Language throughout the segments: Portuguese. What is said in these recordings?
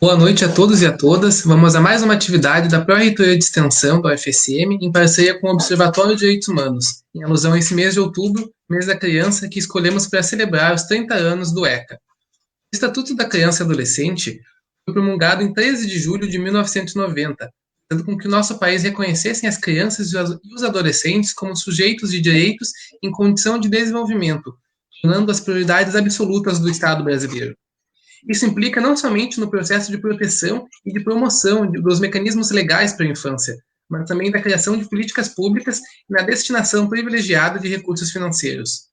Boa noite a todos e a todas. Vamos a mais uma atividade da Pró-Reitoria de Extensão da UFSM, em parceria com o Observatório de Direitos Humanos, em alusão a esse mês de outubro, mês da criança, que escolhemos para celebrar os 30 anos do ECA. O Estatuto da Criança e Adolescente foi promulgado em 13 de julho de 1990, fazendo com que o nosso país reconhecesse as crianças e os adolescentes como sujeitos de direitos em condição de desenvolvimento, tornando as prioridades absolutas do Estado brasileiro. Isso implica não somente no processo de proteção e de promoção dos mecanismos legais para a infância, mas também da criação de políticas públicas e na destinação privilegiada de recursos financeiros.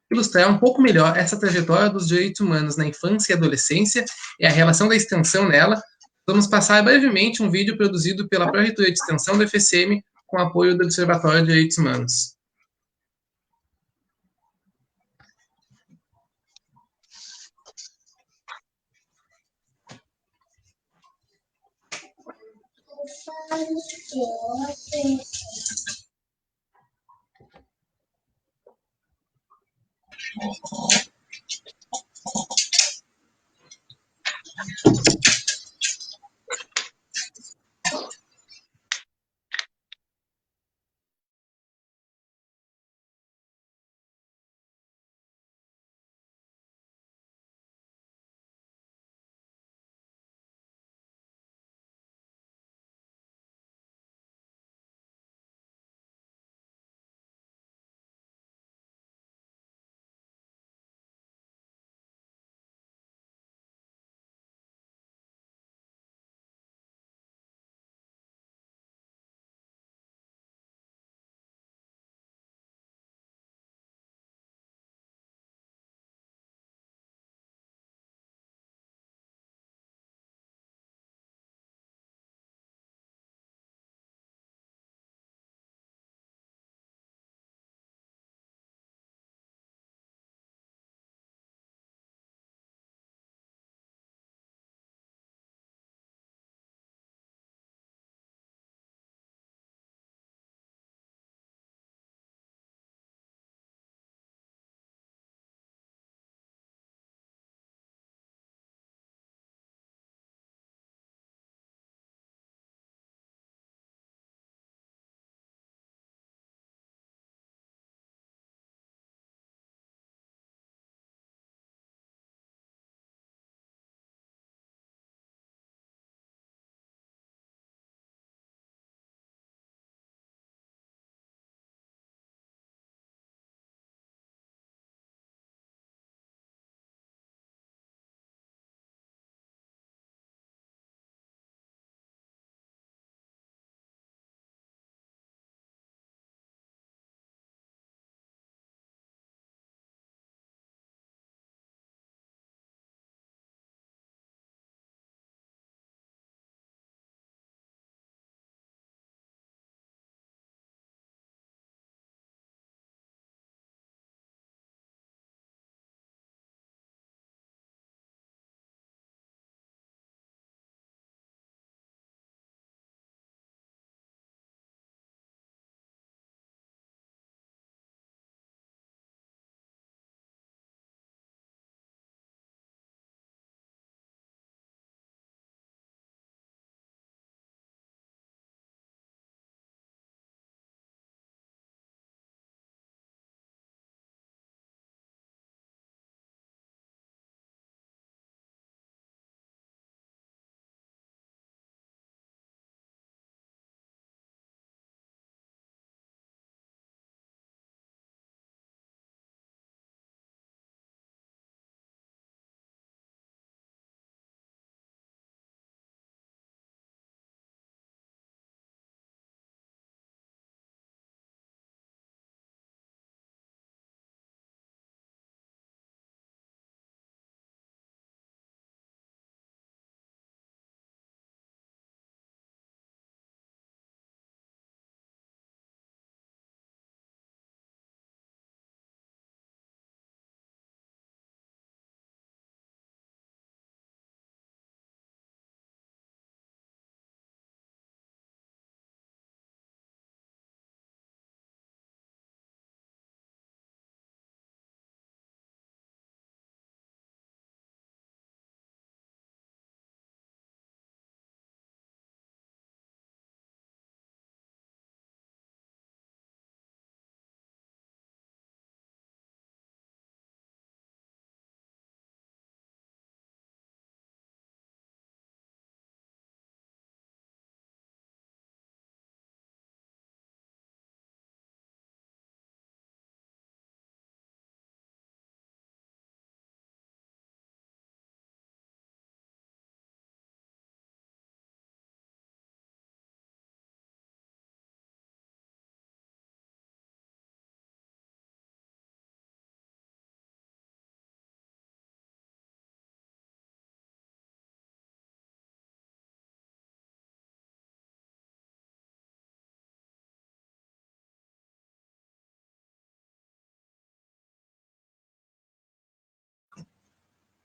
Para ilustrar um pouco melhor essa trajetória dos direitos humanos na infância e adolescência e a relação da extensão nela, vamos passar brevemente um vídeo produzido pela Pró-Reitoria de Extensão da UFSM com apoio do Observatório de Direitos Humanos.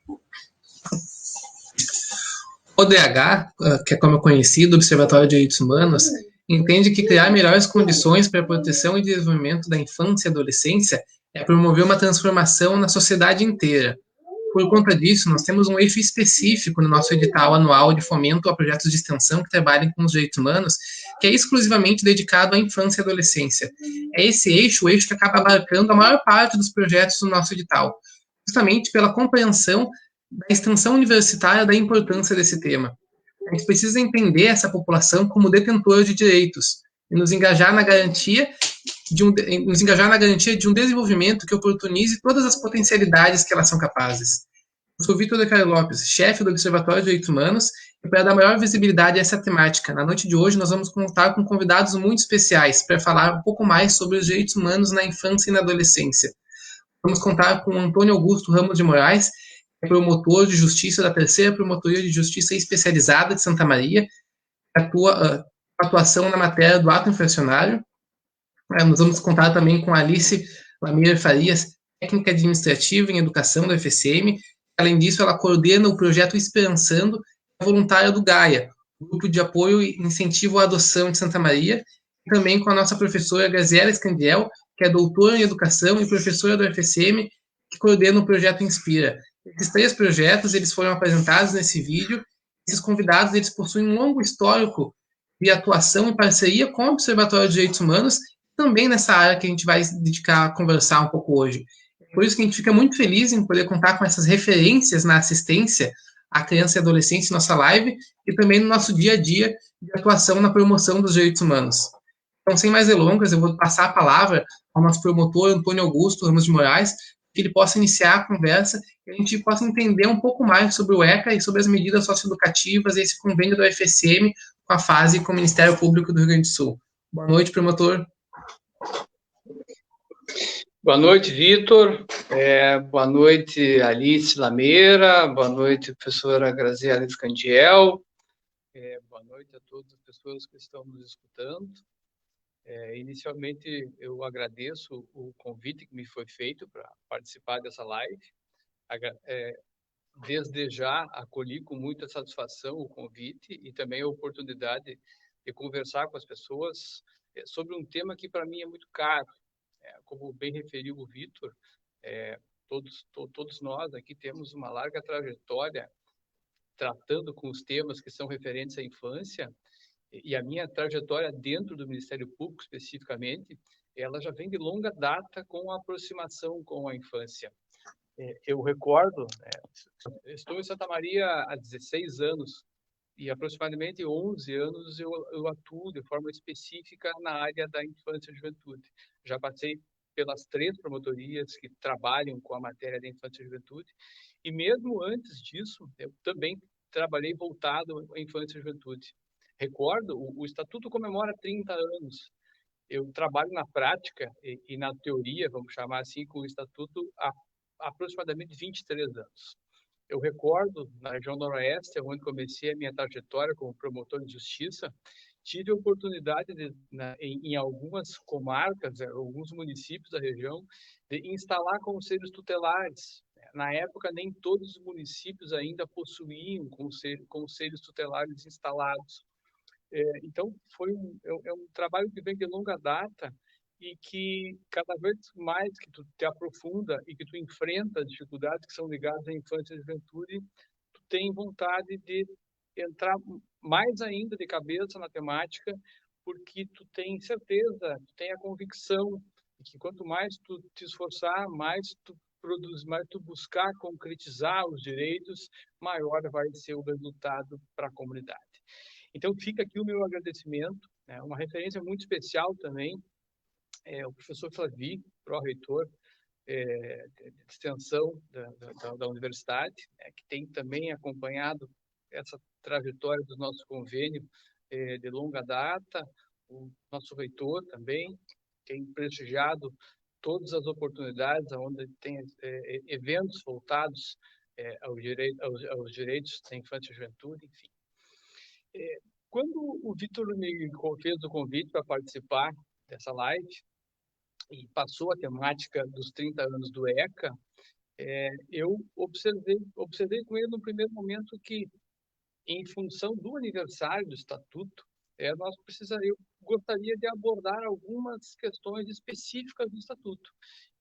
O ODH, que é como é conhecido, Observatório de Direitos Humanos, entende que criar melhores condições para a proteção e desenvolvimento da infância e adolescência é promover uma transformação na sociedade inteira. Por conta disso, nós temos um eixo específico no nosso edital anual de fomento a projetos de extensão que trabalhem com os direitos humanos, que é exclusivamente dedicado à infância e adolescência. É esse eixo, o eixo que acaba abarcando a maior parte dos projetos do nosso edital, justamente pela compreensão da extensão universitária da importância desse tema. A gente precisa entender essa população como detentora de direitos e nos engajar na garantia de um desenvolvimento que oportunize todas as potencialidades que elas são capazes. Eu sou Vitor de Caio Lopes, chefe do Observatório de Direitos Humanos, e para dar maior visibilidade a essa temática, na noite de hoje nós vamos contar com convidados muito especiais para falar um pouco mais sobre os direitos humanos na infância e na adolescência. Vamos contar com Antônio Augusto Ramos de Moraes, que é promotor de justiça da Terceira Promotoria de Justiça Especializada de Santa Maria, que atua atuação na matéria do ato infracionário. Nós vamos contar também com Alice Lamir Farias, técnica administrativa em educação da FSM. Além disso, ela coordena o projeto Esperançando, é voluntária do GAIA, Grupo de Apoio e Incentivo à Adoção de Santa Maria, e também com a nossa professora Graziela Scandiel, que é doutora em educação e professora do FSM, que coordena o projeto Inspira. Esses 3 projetos eles foram apresentados nesse vídeo. Esses convidados eles possuem um longo histórico de atuação e parceria com o Observatório de Direitos Humanos, também nessa área que a gente vai se dedicar a conversar um pouco hoje. Por isso que a gente fica muito feliz em poder contar com essas referências na assistência à criança e adolescente em nossa live e também no nosso dia a dia de atuação na promoção dos direitos humanos. Então, sem mais delongas, eu vou passar a palavra ao nosso promotor, Antônio Augusto Ramos de Moraes, que ele possa iniciar a conversa e a gente possa entender um pouco mais sobre o ECA e sobre as medidas socioeducativas e esse convênio do FSM com a fase com o Ministério Público do Rio Grande do Sul. Boa noite, promotor. Boa noite, Vitor. Boa noite, Alice Lameira. Boa noite, professora Graziela Scandiel. Boa noite a todas as pessoas que estão nos escutando. Inicialmente, eu agradeço o convite que me foi feito para participar dessa live. Desde já, acolhi com muita satisfação o convite e também a oportunidade de conversar com as pessoas sobre um tema que, para mim, é muito caro. Como bem referiu o Vitor, todos nós aqui temos uma larga trajetória tratando com os temas que são referentes à infância, e a minha trajetória dentro do Ministério Público, especificamente, ela já vem de longa data com a aproximação com a infância. Eu recordo, estou em Santa Maria há 16 anos, e aproximadamente 11 anos eu atuo de forma específica na área da infância e juventude. Já passei pelas 3 promotorias que trabalham com a matéria da infância e juventude, e mesmo antes disso, eu também trabalhei voltado à infância e juventude. Recordo, o Estatuto comemora 30 anos. Eu trabalho na prática e na teoria, vamos chamar assim, com o Estatuto há aproximadamente 23 anos. Eu recordo, na região noroeste, onde comecei a minha trajetória como promotor de justiça, tive a oportunidade, em algumas comarcas, alguns municípios da região, de instalar conselhos tutelares. Na época, nem todos os municípios ainda possuíam conselhos tutelares instalados. Então, é um trabalho que vem de longa data e que cada vez mais que tu te aprofunda e que tu enfrenta as dificuldades que são ligadas à infância e juventude, tu tem vontade de entrar mais ainda de cabeça na temática, porque tu tem certeza, tu tem a convicção de que quanto mais tu te esforçar, mais tu produz, mais tu buscar concretizar os direitos, maior vai ser o resultado para a comunidade. Então, fica aqui o meu agradecimento, uma referência muito especial também, o professor Flavi, pró-reitor de extensão da universidade, que tem também acompanhado essa trajetória do nosso convênio de longa data, o nosso reitor também, tem prestigiado todas as oportunidades onde tem eventos voltados aos direitos da infância e juventude, enfim. Quando o Vitor me fez o convite para participar dessa live e passou a temática dos 30 anos do ECA, eu observei com ele no primeiro momento que, em função do aniversário do Estatuto, eu gostaria de abordar algumas questões específicas do Estatuto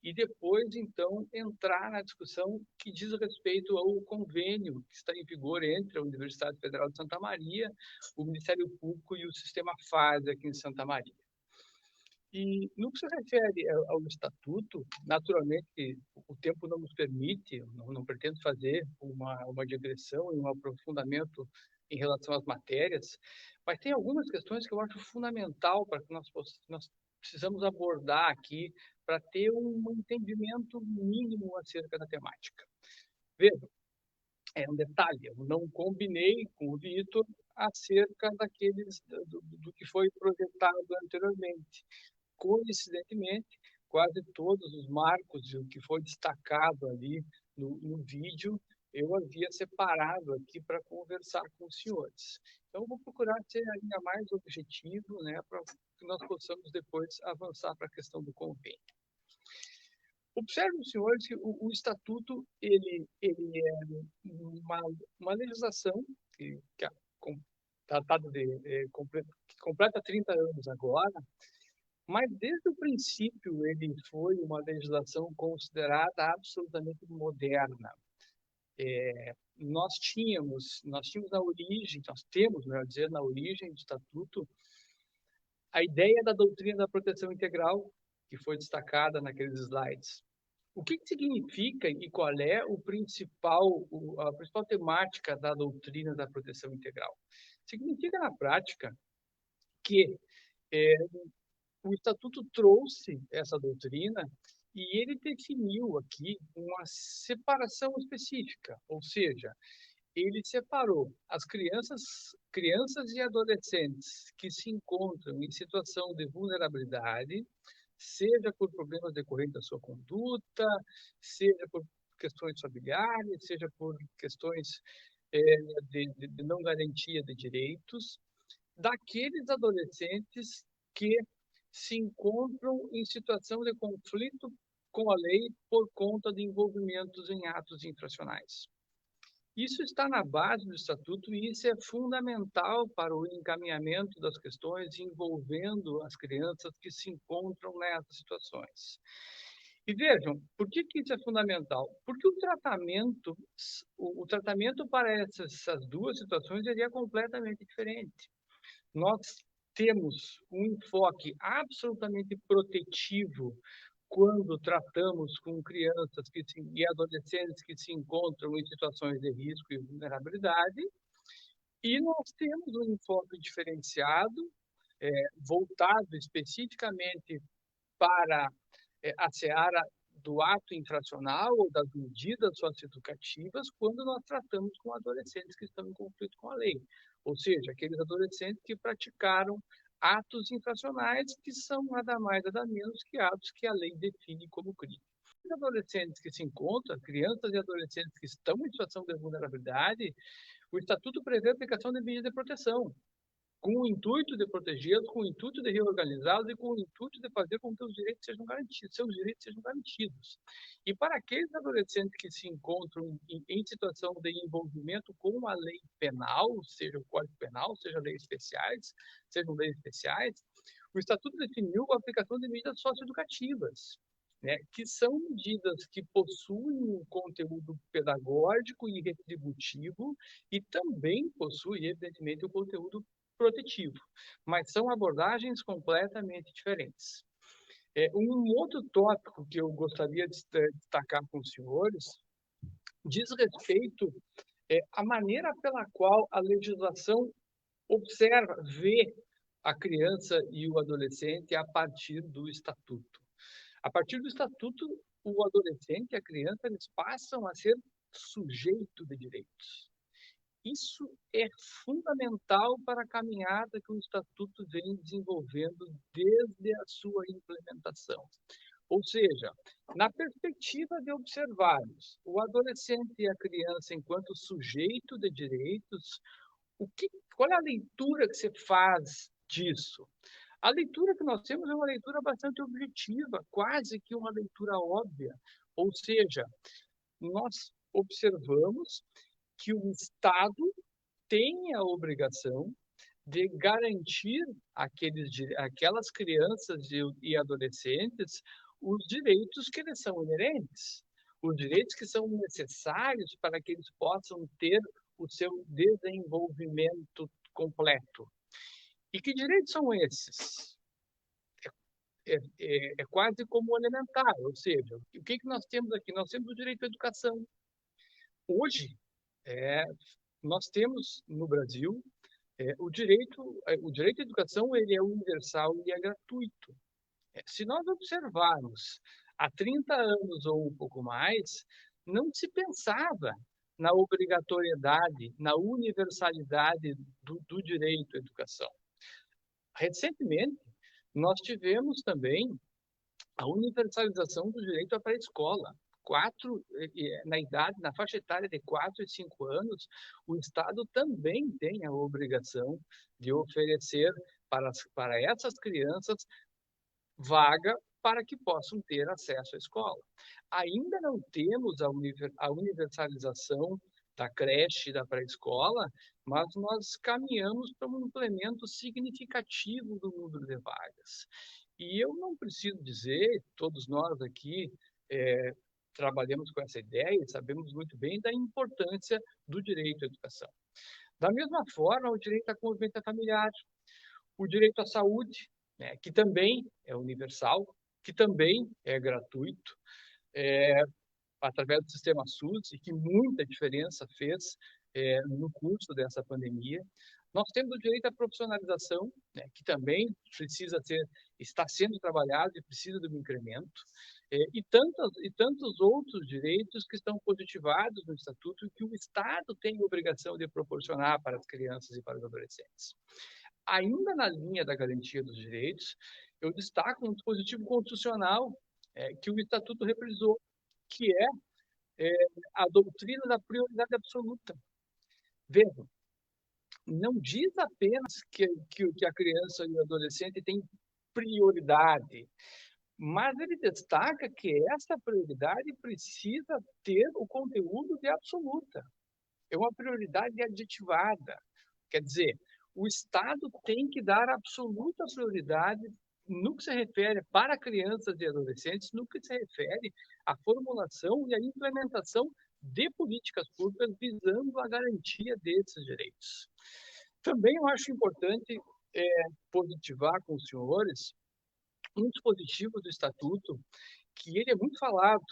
e depois, então, entrar na discussão que diz respeito ao convênio que está em vigor entre a Universidade Federal de Santa Maria, o Ministério Público e o Sistema FASE aqui em Santa Maria. E no que se refere ao Estatuto, naturalmente, o tempo não nos permite, não pretendo fazer uma digressão e um aprofundamento em relação às matérias, mas tem algumas questões que eu acho fundamental para que nós precisamos abordar aqui para ter um entendimento mínimo acerca da temática. Veja, é um detalhe, eu não combinei com o Vitor acerca do que foi projetado anteriormente. Coincidentemente, quase todos os marcos, o que foi destacado ali no vídeo, eu havia separado aqui para conversar com os senhores. Então, eu vou procurar ser ainda mais objetivo, né, para que nós possamos depois avançar para a questão do convênio. Observem, senhores, que o Estatuto ele é uma legislação que completa 30 anos agora, mas desde o princípio ele foi uma legislação considerada absolutamente moderna. Nós tínhamos na origem, nós temos, melhor dizer, na origem do Estatuto, a ideia da doutrina da proteção integral, que foi destacada naqueles slides. O que significa e qual é a principal temática da doutrina da proteção integral? Significa, na prática, que o Estatuto trouxe essa doutrina e ele definiu aqui uma separação específica, ou seja, ele separou as crianças e adolescentes que se encontram em situação de vulnerabilidade, seja por problemas decorrentes da sua conduta, seja por questões familiares, seja por questões de não garantia de direitos, daqueles adolescentes que se encontram em situação de conflito com a lei por conta de envolvimentos em atos infracionais. Isso está na base do Estatuto e isso é fundamental para o encaminhamento das questões envolvendo as crianças que se encontram nessas situações. E vejam, por que isso é fundamental? Porque o tratamento para essas duas situações ele é completamente diferente. Nós temos um enfoque absolutamente protetivo quando tratamos com crianças e adolescentes que se encontram em situações de risco e vulnerabilidade, e nós temos um enfoque diferenciado, voltado especificamente para a seara do ato infracional ou das medidas socioeducativas quando nós tratamos com adolescentes que estão em conflito com a lei. Ou seja, aqueles adolescentes que praticaram atos infracionais que são nada mais, nada menos que atos que a lei define como crime. Os adolescentes que se encontram, crianças e adolescentes que estão em situação de vulnerabilidade, o Estatuto prevê a aplicação de medidas de proteção, com o intuito de protegê-los, com o intuito de reorganizá-los e com o intuito de fazer com que os direitos sejam garantidos, seus direitos sejam garantidos. E para aqueles adolescentes que se encontram em situação de envolvimento com a lei penal, seja o Código Penal, sejam leis especiais, o Estatuto definiu a aplicação de medidas socioeducativas, né, que são medidas que possuem um conteúdo pedagógico e retributivo e também possuem, evidentemente, o conteúdo protetivo, mas são abordagens completamente diferentes. Um outro tópico que eu gostaria de destacar com os senhores diz respeito à maneira pela qual a legislação vê a criança e o adolescente a partir do Estatuto. A partir do Estatuto, o adolescente e a criança eles passam a ser sujeito de direitos. Isso é fundamental para a caminhada que o Estatuto vem desenvolvendo desde a sua implementação. Ou seja, na perspectiva de observarmos o adolescente e a criança enquanto sujeito de direitos, qual é a leitura que se faz disso? A leitura que nós temos é uma leitura bastante objetiva, quase que uma leitura óbvia. Ou seja, nós observamos que o Estado tem a obrigação de garantir aquelas crianças e adolescentes os direitos que lhes são inerentes, os direitos que são necessários para que eles possam ter o seu desenvolvimento completo. E que direitos são esses? É quase como elementar, ou seja, o que nós temos aqui? Nós temos o direito à educação. Hoje, nós temos no Brasil o direito à educação, ele é universal e é gratuito. Se nós observarmos há 30 anos ou um pouco mais, não se pensava na obrigatoriedade, na universalidade do direito à educação. Recentemente, nós tivemos também a universalização do direito à pré-escola. Na faixa etária de 4 e 5 anos, o Estado também tem a obrigação de oferecer para essas crianças vaga para que possam ter acesso à escola. Ainda não temos a universalização da creche e da pré-escola, mas nós caminhamos para um implemento significativo do número de vagas. E eu não preciso dizer, todos nós aqui trabalhamos com essa ideia e sabemos muito bem da importância do direito à educação. Da mesma forma, o direito à convivência familiar, o direito à saúde, que também é universal, que também é gratuito, através do sistema SUS, e que muita diferença fez no curso dessa pandemia. Nós temos o direito à profissionalização, que também está sendo trabalhado e precisa de um incremento, e tantos outros direitos que estão positivados no Estatuto e que o Estado tem a obrigação de proporcionar para as crianças e para os adolescentes. Ainda na linha da garantia dos direitos, eu destaco um dispositivo constitucional que o Estatuto reprisou, que é a doutrina da prioridade absoluta. Vejam, não diz apenas que a criança e o adolescente têm prioridade, mas ele destaca que essa prioridade precisa ter o conteúdo de absoluta. É uma prioridade adjetivada. Quer dizer, o Estado tem que dar absoluta prioridade no que se refere para crianças e adolescentes, no que se refere à formulação e à implementação de políticas públicas visando a garantia desses direitos. Também eu acho importante positivar com os senhores um dispositivo do Estatuto que ele é muito falado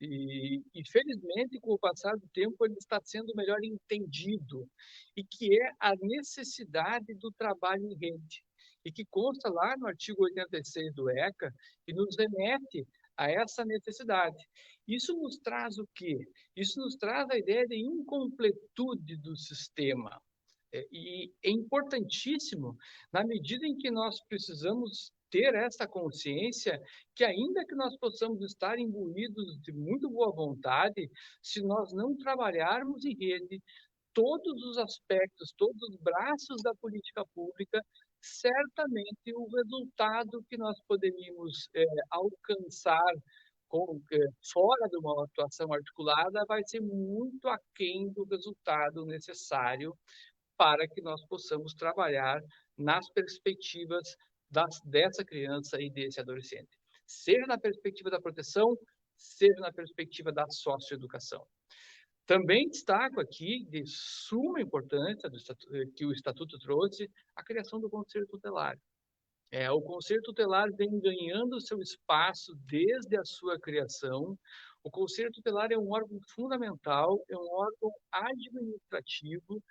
e felizmente, com o passar do tempo, ele está sendo melhor entendido, e que é a necessidade do trabalho em rede, e que consta lá no artigo 86 do ECA, e nos remete a essa necessidade. Isso nos traz o quê? Isso nos traz a ideia de incompletude do sistema. E é importantíssimo, na medida em que nós precisamos ter essa consciência, que ainda que nós possamos estar imbuídos de muito boa vontade, se nós não trabalharmos em rede, todos os aspectos, todos os braços da política pública, certamente o resultado que nós poderíamos alcançar fora de uma atuação articulada vai ser muito aquém do resultado necessário para que nós possamos trabalhar nas perspectivas dessa criança e desse adolescente, seja na perspectiva da proteção, seja na perspectiva da socioeducação. Também destaco aqui, de suma importância, que o Estatuto trouxe, a criação do Conselho Tutelar. O Conselho Tutelar vem ganhando seu espaço desde a sua criação. O Conselho Tutelar é um órgão fundamental, é um órgão administrativo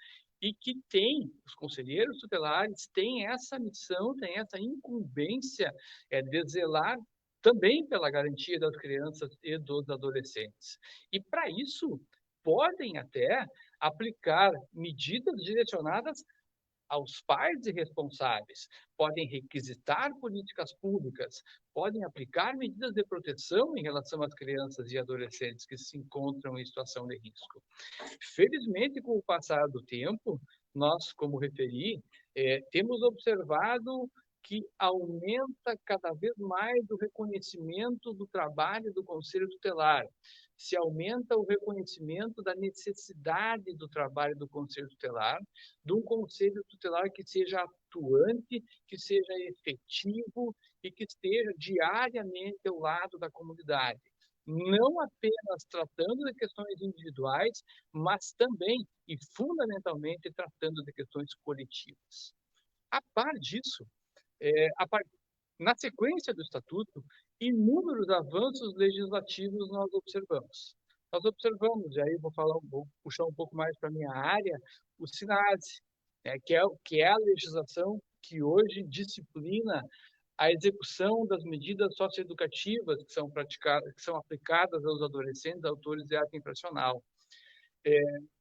e que os conselheiros tutelares têm essa missão, têm essa incumbência de zelar também pela garantia das crianças e dos adolescentes. E, para isso, podem até aplicar medidas direcionadas aos pais e responsáveis, podem requisitar políticas públicas, podem aplicar medidas de proteção em relação às crianças e adolescentes que se encontram em situação de risco. Felizmente, com o passar do tempo, nós, como referi, temos observado que aumenta cada vez mais o reconhecimento do trabalho do Conselho Tutelar. se aumenta o reconhecimento da necessidade do trabalho do Conselho Tutelar, de um Conselho Tutelar que seja atuante, que seja efetivo e que esteja diariamente ao lado da comunidade. Não apenas tratando de questões individuais, mas também e fundamentalmente tratando de questões coletivas. A par disso, na sequência do Estatuto, inúmeros avanços legislativos nós observamos. Nós observamos, e aí vou puxar um pouco mais para a minha área, o SINASE, né, que é a legislação que hoje disciplina a execução das medidas socioeducativas que são praticadas, que são aplicadas aos adolescentes autores de ato infracional.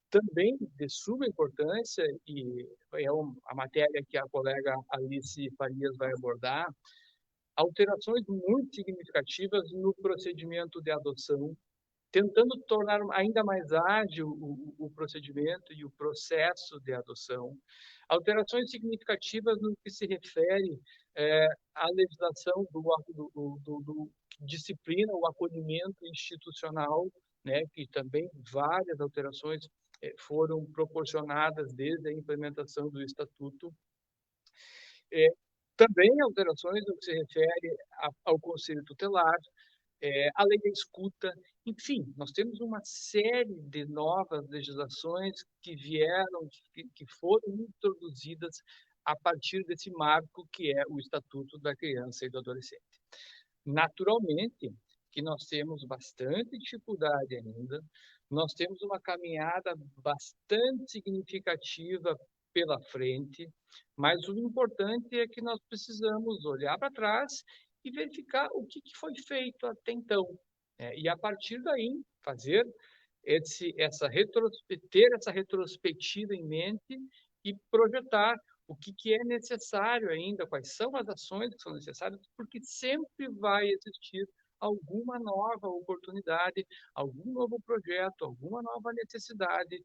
Também de suma importância, e é a matéria que a colega Alice Farias vai abordar, alterações muito significativas no procedimento de adoção, tentando tornar ainda mais ágil o procedimento e o processo de adoção. Alterações significativas no que se refere à legislação que disciplina o acolhimento institucional, né, que também várias alterações foram proporcionadas desde a implementação do Estatuto. Também alterações no que se refere ao Conselho Tutelar, a lei da escuta, enfim, nós temos uma série de novas legislações que vieram, que foram introduzidas a partir desse marco que é o Estatuto da Criança e do Adolescente. Naturalmente que nós temos bastante dificuldade ainda, nós temos uma caminhada bastante significativa pela frente, mas o importante é que nós precisamos olhar para trás e verificar o que foi feito até então. E a partir daí, fazer ter essa retrospectiva em mente e projetar o que é necessário ainda, quais são as ações que são necessárias, porque sempre vai existir alguma nova oportunidade, algum novo projeto, alguma nova necessidade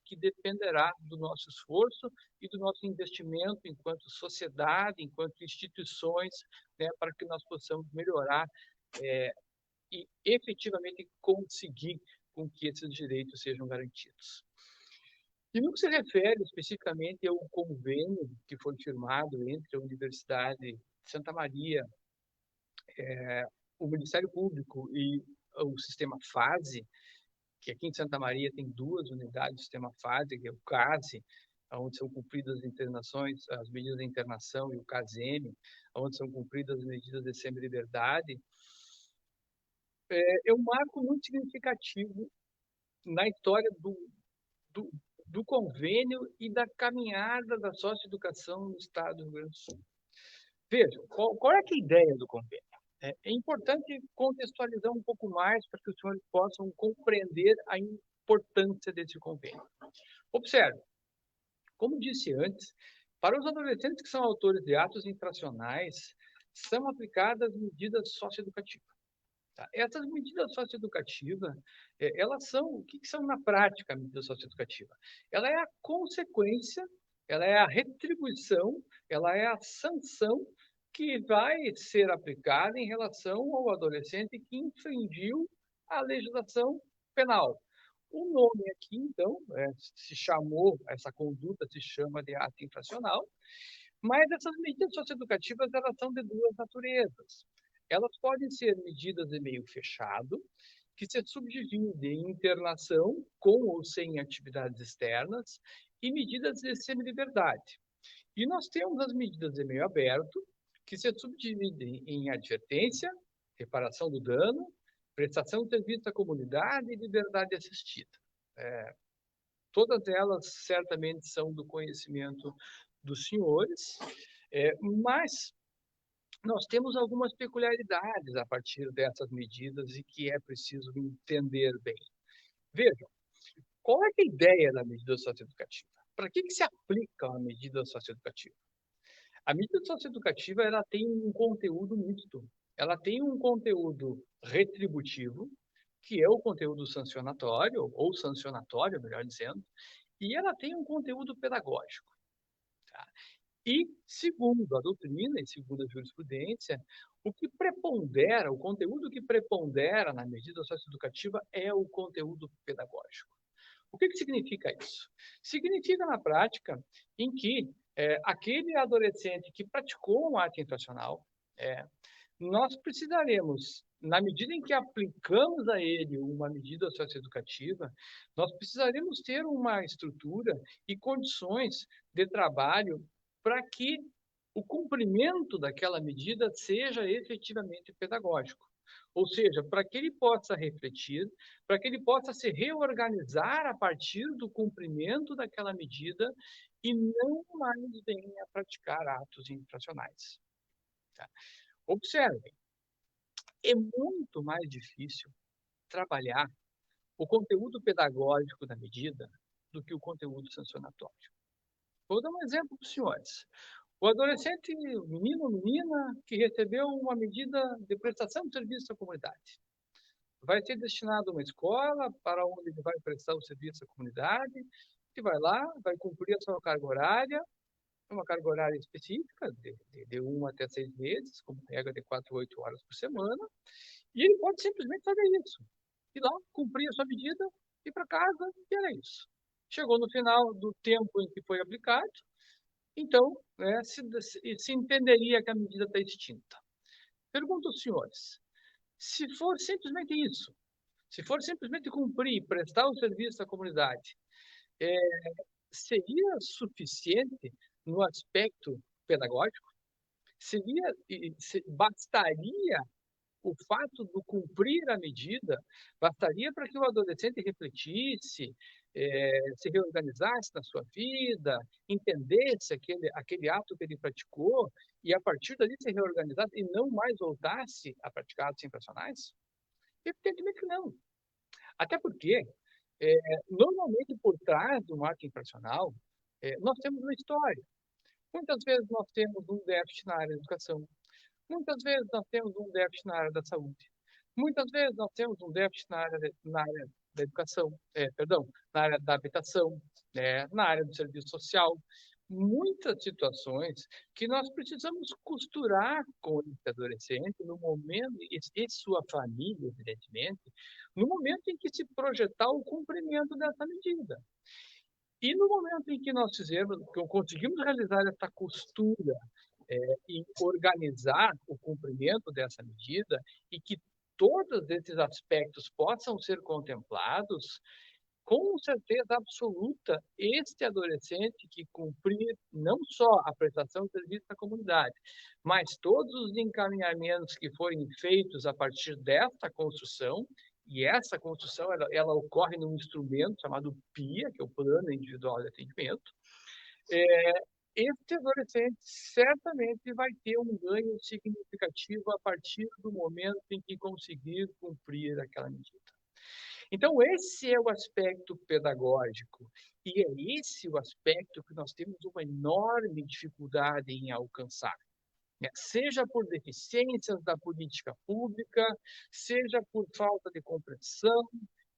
que dependerá do nosso esforço e do nosso investimento enquanto sociedade, enquanto instituições, né, para que nós possamos melhorar e efetivamente conseguir com que esses direitos sejam garantidos. E no que se refere especificamente ao convênio que foi firmado entre a Universidade de Santa Maria, o Ministério Público e o Sistema FASE, que aqui em Santa Maria tem 2 unidades do Sistema FASE, que é o CASE, onde são cumpridas as internações, as medidas de internação, e o CASEM, onde são cumpridas as medidas de semi-liberdade, é um marco muito significativo na história do convênio e da caminhada da socioeducação no Estado do Rio Grande do Sul. Veja, qual é a ideia do convênio? É importante contextualizar um pouco mais para que os senhores possam compreender a importância desse convênio. Observe, como disse antes, para os adolescentes que são autores de atos infracionais, são aplicadas medidas socioeducativas. Tá? Essas medidas socioeducativas, elas são, o que são na prática a medida socioeducativa? Ela é a consequência, ela é a retribuição, ela é a sanção que vai ser aplicada em relação ao adolescente que infringiu a legislação penal. O nome aqui, então, essa conduta se chama de ato infracional, mas essas medidas socioeducativas, elas são de 2 naturezas. Elas podem ser medidas de meio fechado, que se subdividem em internação, com ou sem atividades externas, e medidas de semi-liberdade. E nós temos as medidas de meio aberto, que se subdividem em advertência, reparação do dano, prestação de serviço à comunidade e liberdade assistida. Todas elas certamente são do conhecimento dos senhores, mas nós temos algumas peculiaridades a partir dessas medidas e que é preciso entender bem. Vejam, qual é a ideia da medida socioeducativa? Para que se aplica a medida socioeducativa? A medida socioeducativa, ela tem um conteúdo misto. Ela tem um conteúdo retributivo, que é o conteúdo sancionatório, ou sancionatório, melhor dizendo, e ela tem um conteúdo pedagógico. Tá? E, segundo a doutrina e segundo a jurisprudência, O que prepondera, o conteúdo que prepondera na medida socioeducativa é o conteúdo pedagógico. O que significa isso? Significa, na prática, em que aquele adolescente que praticou um ato infracional, nós precisaremos, na medida em que aplicamos a ele uma medida socioeducativa, nós precisaremos ter uma estrutura e condições de trabalho para que o cumprimento daquela medida seja efetivamente pedagógico. Ou seja, para que ele possa refletir, para que ele possa se reorganizar a partir do cumprimento daquela medida e não mais venha a praticar atos infracionais. Tá? Observe, é muito mais difícil trabalhar o conteúdo pedagógico da medida do que o conteúdo sancionatório. Vou dar um exemplo para os senhores. O adolescente, menino ou menina, que recebeu uma medida de prestação de serviço à comunidade, vai ser destinado a uma escola para onde ele vai prestar o serviço à comunidade, e vai lá, vai cumprir a sua carga horária, uma carga horária específica, de 1 até 6 meses, como regra de 4 a 8 horas por semana, e ele pode simplesmente fazer isso. Ir lá, cumprir a sua medida, ir para casa, e era isso. Chegou no final do tempo em que foi aplicado, então, se entenderia que a medida está extinta. Pergunto aos senhores, se for simplesmente isso, se for simplesmente cumprir, prestar o serviço à comunidade, seria suficiente no aspecto pedagógico? Bastaria o fato de cumprir a medida, bastaria para que o adolescente refletisse, se reorganizasse na sua vida, entendesse aquele ato que ele praticou e, a partir dali, se reorganizasse e não mais voltasse a praticar atos infracionais? Evidentemente que não. Até porque, normalmente, por trás do ato infracional, nós temos uma história. Muitas vezes nós temos um déficit na área da educação. Muitas vezes nós temos um déficit na área da saúde. Muitas vezes nós temos um déficit na área da educação, na área da habitação, na área do serviço social. Muitas situações que nós precisamos costurar com esse adolescente no momento, e sua família, evidentemente, no momento em que se projetar o cumprimento dessa medida. E no momento em que nós conseguimos realizar essa costura e organizar o cumprimento dessa medida e que todos esses aspectos possam ser contemplados, com certeza absoluta, este adolescente que cumprir não só a prestação de serviço à comunidade, mas todos os encaminhamentos que forem feitos a partir desta construção, e essa construção ela ocorre num instrumento chamado PIA, que é o Plano Individual de Atendimento, este adolescente certamente vai ter um ganho significativo a partir do momento em que conseguir cumprir aquela medida. Então, esse é o aspecto pedagógico, e é esse o aspecto que nós temos uma enorme dificuldade em alcançar. Seja por deficiências da política pública, seja por falta de compreensão,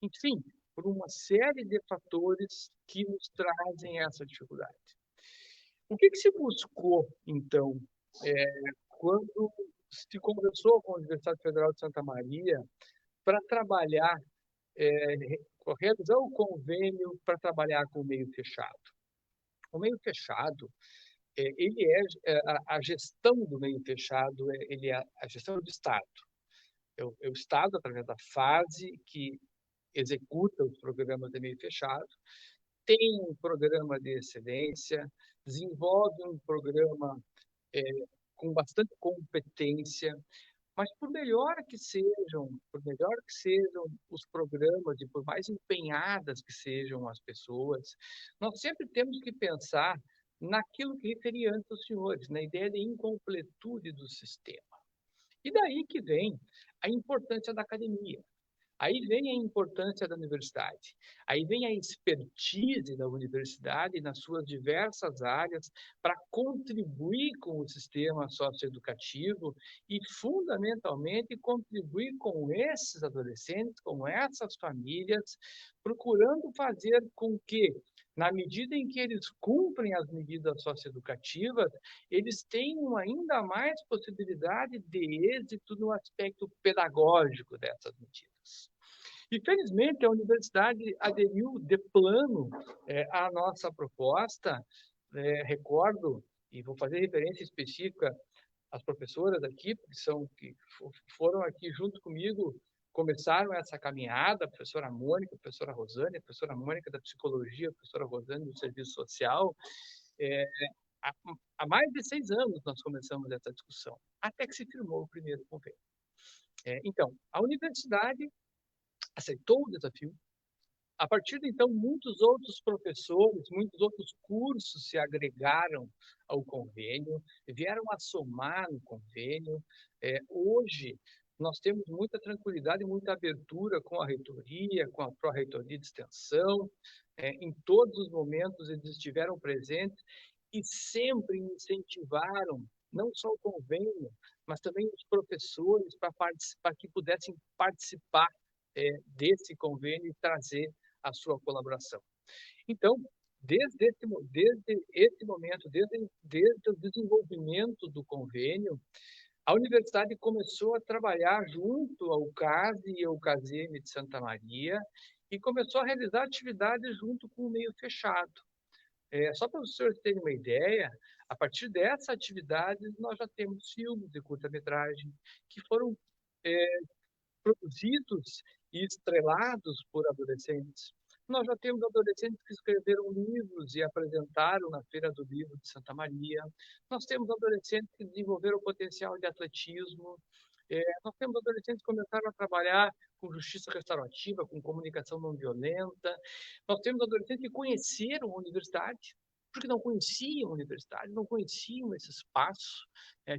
enfim, por uma série de fatores que nos trazem essa dificuldade. O que se buscou, então, quando se conversou com a Universidade Federal de Santa Maria para trabalhar, realizar o convênio para trabalhar com o meio fechado? O meio fechado, a gestão do meio fechado, ele é a gestão do Estado. É o Estado, através da fase que executa os programas de meio fechado, tem um programa de excelência, desenvolve um programa com bastante competência, mas por melhor que sejam os programas e por mais empenhadas que sejam as pessoas, nós sempre temos que pensar naquilo que referi antes aos senhores, na ideia de incompletude do sistema. E daí que vem a importância da academia. Aí vem a importância da universidade, aí vem a expertise da universidade nas suas diversas áreas para contribuir com o sistema socioeducativo e, fundamentalmente, contribuir com esses adolescentes, com essas famílias, procurando fazer com que, na medida em que eles cumprem as medidas socioeducativas, eles têm ainda mais possibilidade de êxito no aspecto pedagógico dessas medidas. E, felizmente, a universidade aderiu de plano à nossa proposta. Recordo, e vou fazer referência específica às professoras aqui, que foram aqui junto comigo, começaram essa caminhada, a professora Mônica, a professora Rosane, a professora Mônica da Psicologia, a professora Rosane do Serviço Social. Há mais de 6 anos nós começamos essa discussão, até que se firmou o primeiro convênio. Então, a universidade aceitou o desafio. A partir de então, muitos outros professores, muitos outros cursos se agregaram ao convênio, vieram a somar no convênio. Hoje, nós temos muita tranquilidade e muita abertura com a reitoria, com a pró-reitoria de extensão. Em todos os momentos, eles estiveram presentes e sempre incentivaram não só o convênio, mas também os professores para que pudessem participar desse convênio e trazer a sua colaboração. Então, desde esse momento, desde o desenvolvimento do convênio, a universidade começou a trabalhar junto ao CASE e ao CASM de Santa Maria e começou a realizar atividades junto com o meio fechado. Só para os senhores terem uma ideia, a partir dessa atividade, nós já temos filmes de curta-metragem que foram produzidos e estrelados por adolescentes. Nós já temos adolescentes que escreveram livros e apresentaram na Feira do Livro de Santa Maria. Nós temos adolescentes que desenvolveram o potencial de atletismo. Nós temos adolescentes que começaram a trabalhar com justiça restaurativa, com comunicação não violenta. Nós temos adolescentes que conheceram a universidade, porque não conheciam a universidade, não conheciam esse espaço.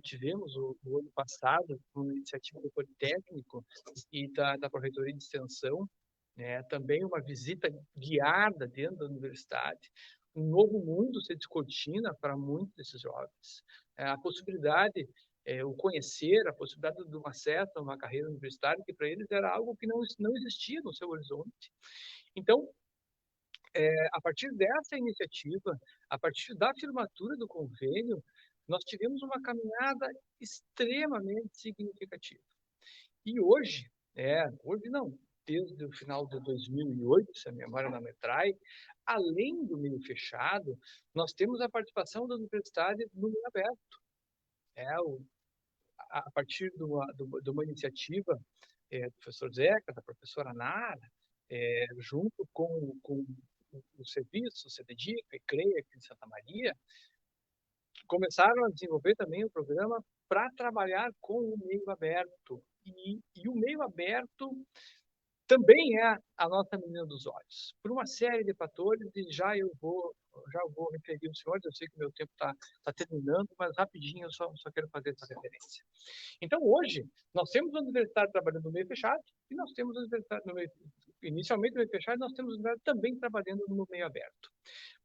Tivemos o ano passado, com a iniciativa do Politécnico e da Pró-Reitoria de Extensão, também uma visita guiada dentro da universidade. Um novo mundo se descortina para muitos desses jovens. A possibilidade, o conhecer, a possibilidade de um acesso a uma carreira universitária, que para eles era algo que não existia no seu horizonte. Então, a partir dessa iniciativa, a partir da firmatura do convênio, nós tivemos uma caminhada extremamente significativa. E hoje não, desde o final de 2008, se a memória não me trai, além do meio fechado, nós temos a participação da universidade no meio aberto. A partir de uma iniciativa do professor Zeca, da professora Nara, junto com o serviço, o CDDICA e CREA aqui em Santa Maria, começaram a desenvolver também o programa para trabalhar com o meio aberto. E o meio aberto também é a nossa menina dos olhos, por uma série de fatores, e já eu vou referir os senhores, eu sei que o meu tempo está terminando, mas rapidinho eu só quero fazer essa referência. Então, hoje, nós temos a universidade trabalhando no meio fechado, e nós temos a universidade inicialmente no meio fechado, e nós temos a universidade também trabalhando no meio aberto.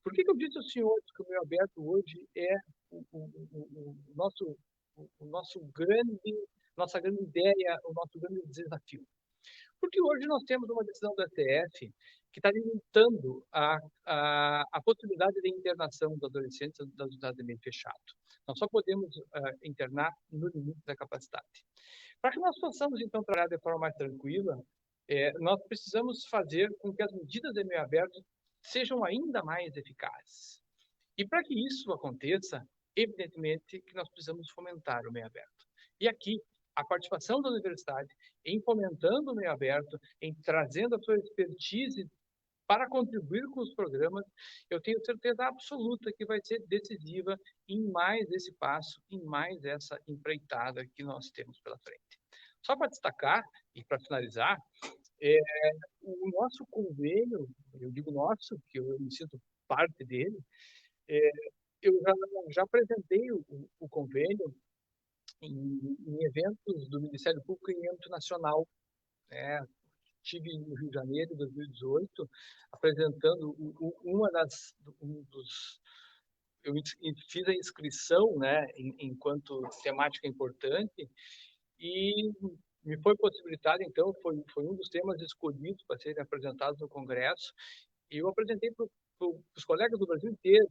Por que eu disse aos senhores que o meio aberto hoje é nossa grande ideia, o nosso grande desafio? Porque hoje nós temos uma decisão do STF que está limitando a possibilidade de internação dos adolescentes das unidades de meio fechado. Nós só podemos internar no limite da capacidade. Para que nós possamos, então, trabalhar de forma mais tranquila, nós precisamos fazer com que as medidas de meio aberto sejam ainda mais eficazes. E para que isso aconteça, evidentemente que nós precisamos fomentar o meio aberto. E aqui, a participação da universidade em fomentando o meio aberto, em trazendo a sua expertise para contribuir com os programas, eu tenho certeza absoluta que vai ser decisiva em mais esse passo, em mais essa empreitada que nós temos pela frente. Só para destacar e para finalizar, o nosso convênio, eu digo nosso, que eu me sinto parte dele, eu já apresentei o convênio em eventos do Ministério Público em âmbito nacional. Estive no Rio de Janeiro em 2018, apresentando eu fiz a inscrição, enquanto temática importante, e me foi possibilitado, então, foi um dos temas escolhidos para serem apresentados no Congresso, e eu apresentei para os colegas do Brasil inteiro,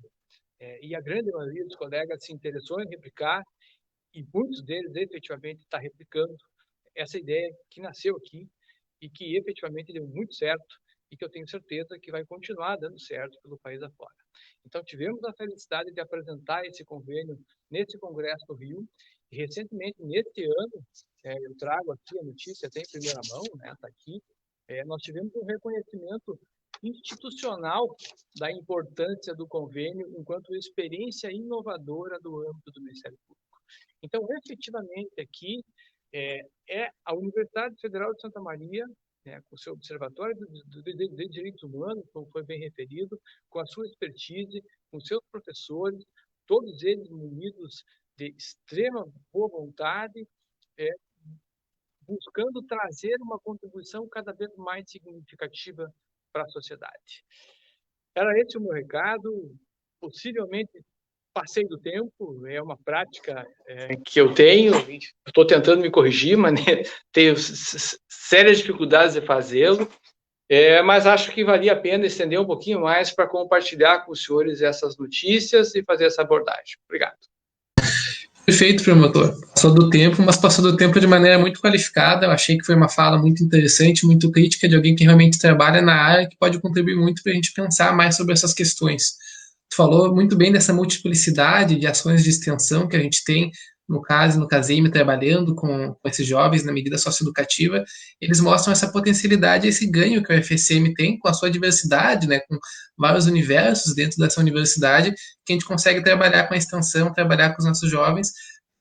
e a grande maioria dos colegas se interessou em replicar, e muitos deles efetivamente estão replicando essa ideia que nasceu aqui e que efetivamente deu muito certo e que eu tenho certeza que vai continuar dando certo pelo país afora. Então, tivemos a felicidade de apresentar esse convênio nesse Congresso do Rio, e recentemente, neste ano, eu trago aqui a notícia, até em primeira mão, está aqui, nós tivemos um reconhecimento institucional da importância do convênio enquanto experiência inovadora do âmbito do Ministério Público. Então, efetivamente, aqui é a Universidade Federal de Santa Maria, com o seu Observatório de Direitos Humanos, como foi bem referido, com a sua expertise, com seus professores, todos eles munidos de extrema boa vontade, buscando trazer uma contribuição cada vez mais significativa para a sociedade. Era esse o meu recado. Possivelmente passei do tempo, é uma prática que eu tenho, estou tentando me corrigir, mas tenho sérias dificuldades de fazê-lo, mas acho que valia a pena estender um pouquinho mais para compartilhar com os senhores essas notícias e fazer essa abordagem. Obrigado. Perfeito, promotor. Passou do tempo, mas passou do tempo de maneira muito qualificada. Eu achei que foi uma fala muito interessante, muito crítica de alguém que realmente trabalha na área, que pode contribuir muito para a gente pensar mais sobre essas questões. Tu falou muito bem dessa multiplicidade de ações de extensão que a gente tem, no caso, no CASEM, trabalhando com esses jovens na medida socioeducativa. Eles mostram essa potencialidade, esse ganho que o FSM tem com a sua diversidade, né, com vários universos dentro dessa universidade, que a gente consegue trabalhar com a extensão, trabalhar com os nossos jovens,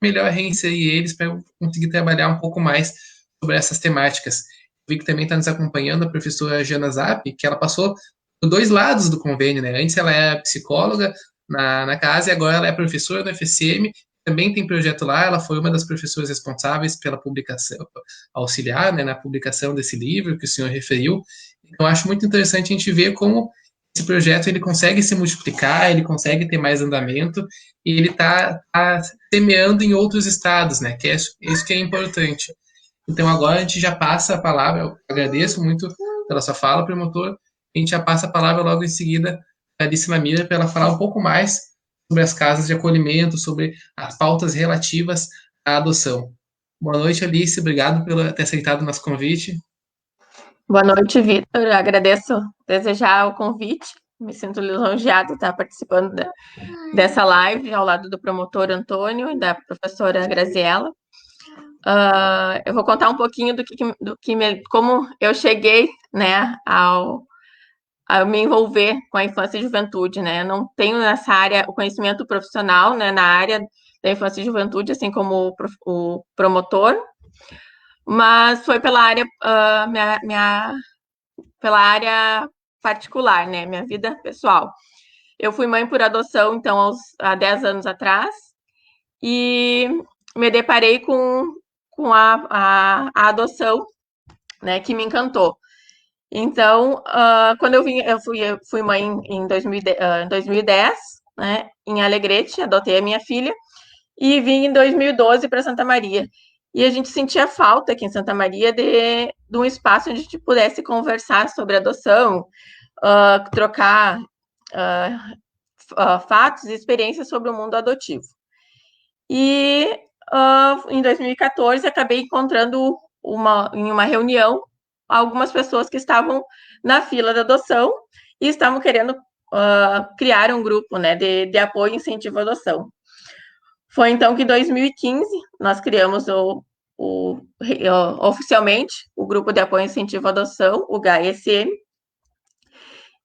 melhor reinserir eles para conseguir trabalhar um pouco mais sobre essas temáticas. Vi que também está nos acompanhando a professora Jana Zapp, que ela passou por dois lados do convênio, né? Antes ela era psicóloga na casa e agora ela é professora do FSM, também tem projeto lá, ela foi uma das professoras responsáveis pela publicação, auxiliar, né, na publicação desse livro que o senhor referiu. Então, eu acho muito interessante a gente ver como esse projeto ele consegue se multiplicar, ele consegue ter mais andamento e ele está semeando em outros estados, né? Que é isso que é importante. Então agora a gente já passa a palavra, eu agradeço muito pela sua fala, promotor, a gente já passa a palavra logo em seguida a Alice Mamira para ela falar um pouco mais sobre as casas de acolhimento, sobre as pautas relativas à adoção. Boa noite, Alice, obrigado por ter aceitado o nosso convite. Boa noite, Vitor. Agradeço desejar o convite. Me sinto lisonjeada de estar participando dessa live ao lado do promotor Antônio e da professora Graziella. Eu vou contar um pouquinho como eu cheguei, né, a me envolver com a infância e juventude, né? Eu não tenho nessa área o conhecimento profissional, né, na área da infância e juventude, assim como o promotor, mas foi pela área pela área particular, né, minha vida pessoal. Eu fui mãe por adoção, então, há 10 anos atrás, e me deparei com a adoção, né, que me encantou. Então, quando eu fui mãe em 2010, né, em Alegrete, adotei a minha filha, e vim em 2012 para Santa Maria. E a gente sentia falta aqui em Santa Maria de um espaço onde a gente pudesse conversar sobre adoção, trocar fatos e experiências sobre o mundo adotivo. E em 2014 acabei encontrando em uma reunião algumas pessoas que estavam na fila da adoção e estavam querendo criar um grupo, né, de apoio e incentivo à adoção. Foi então que em 2015 nós criamos oficialmente o Grupo de Apoio e Incentivo à Adoção, o GAESM,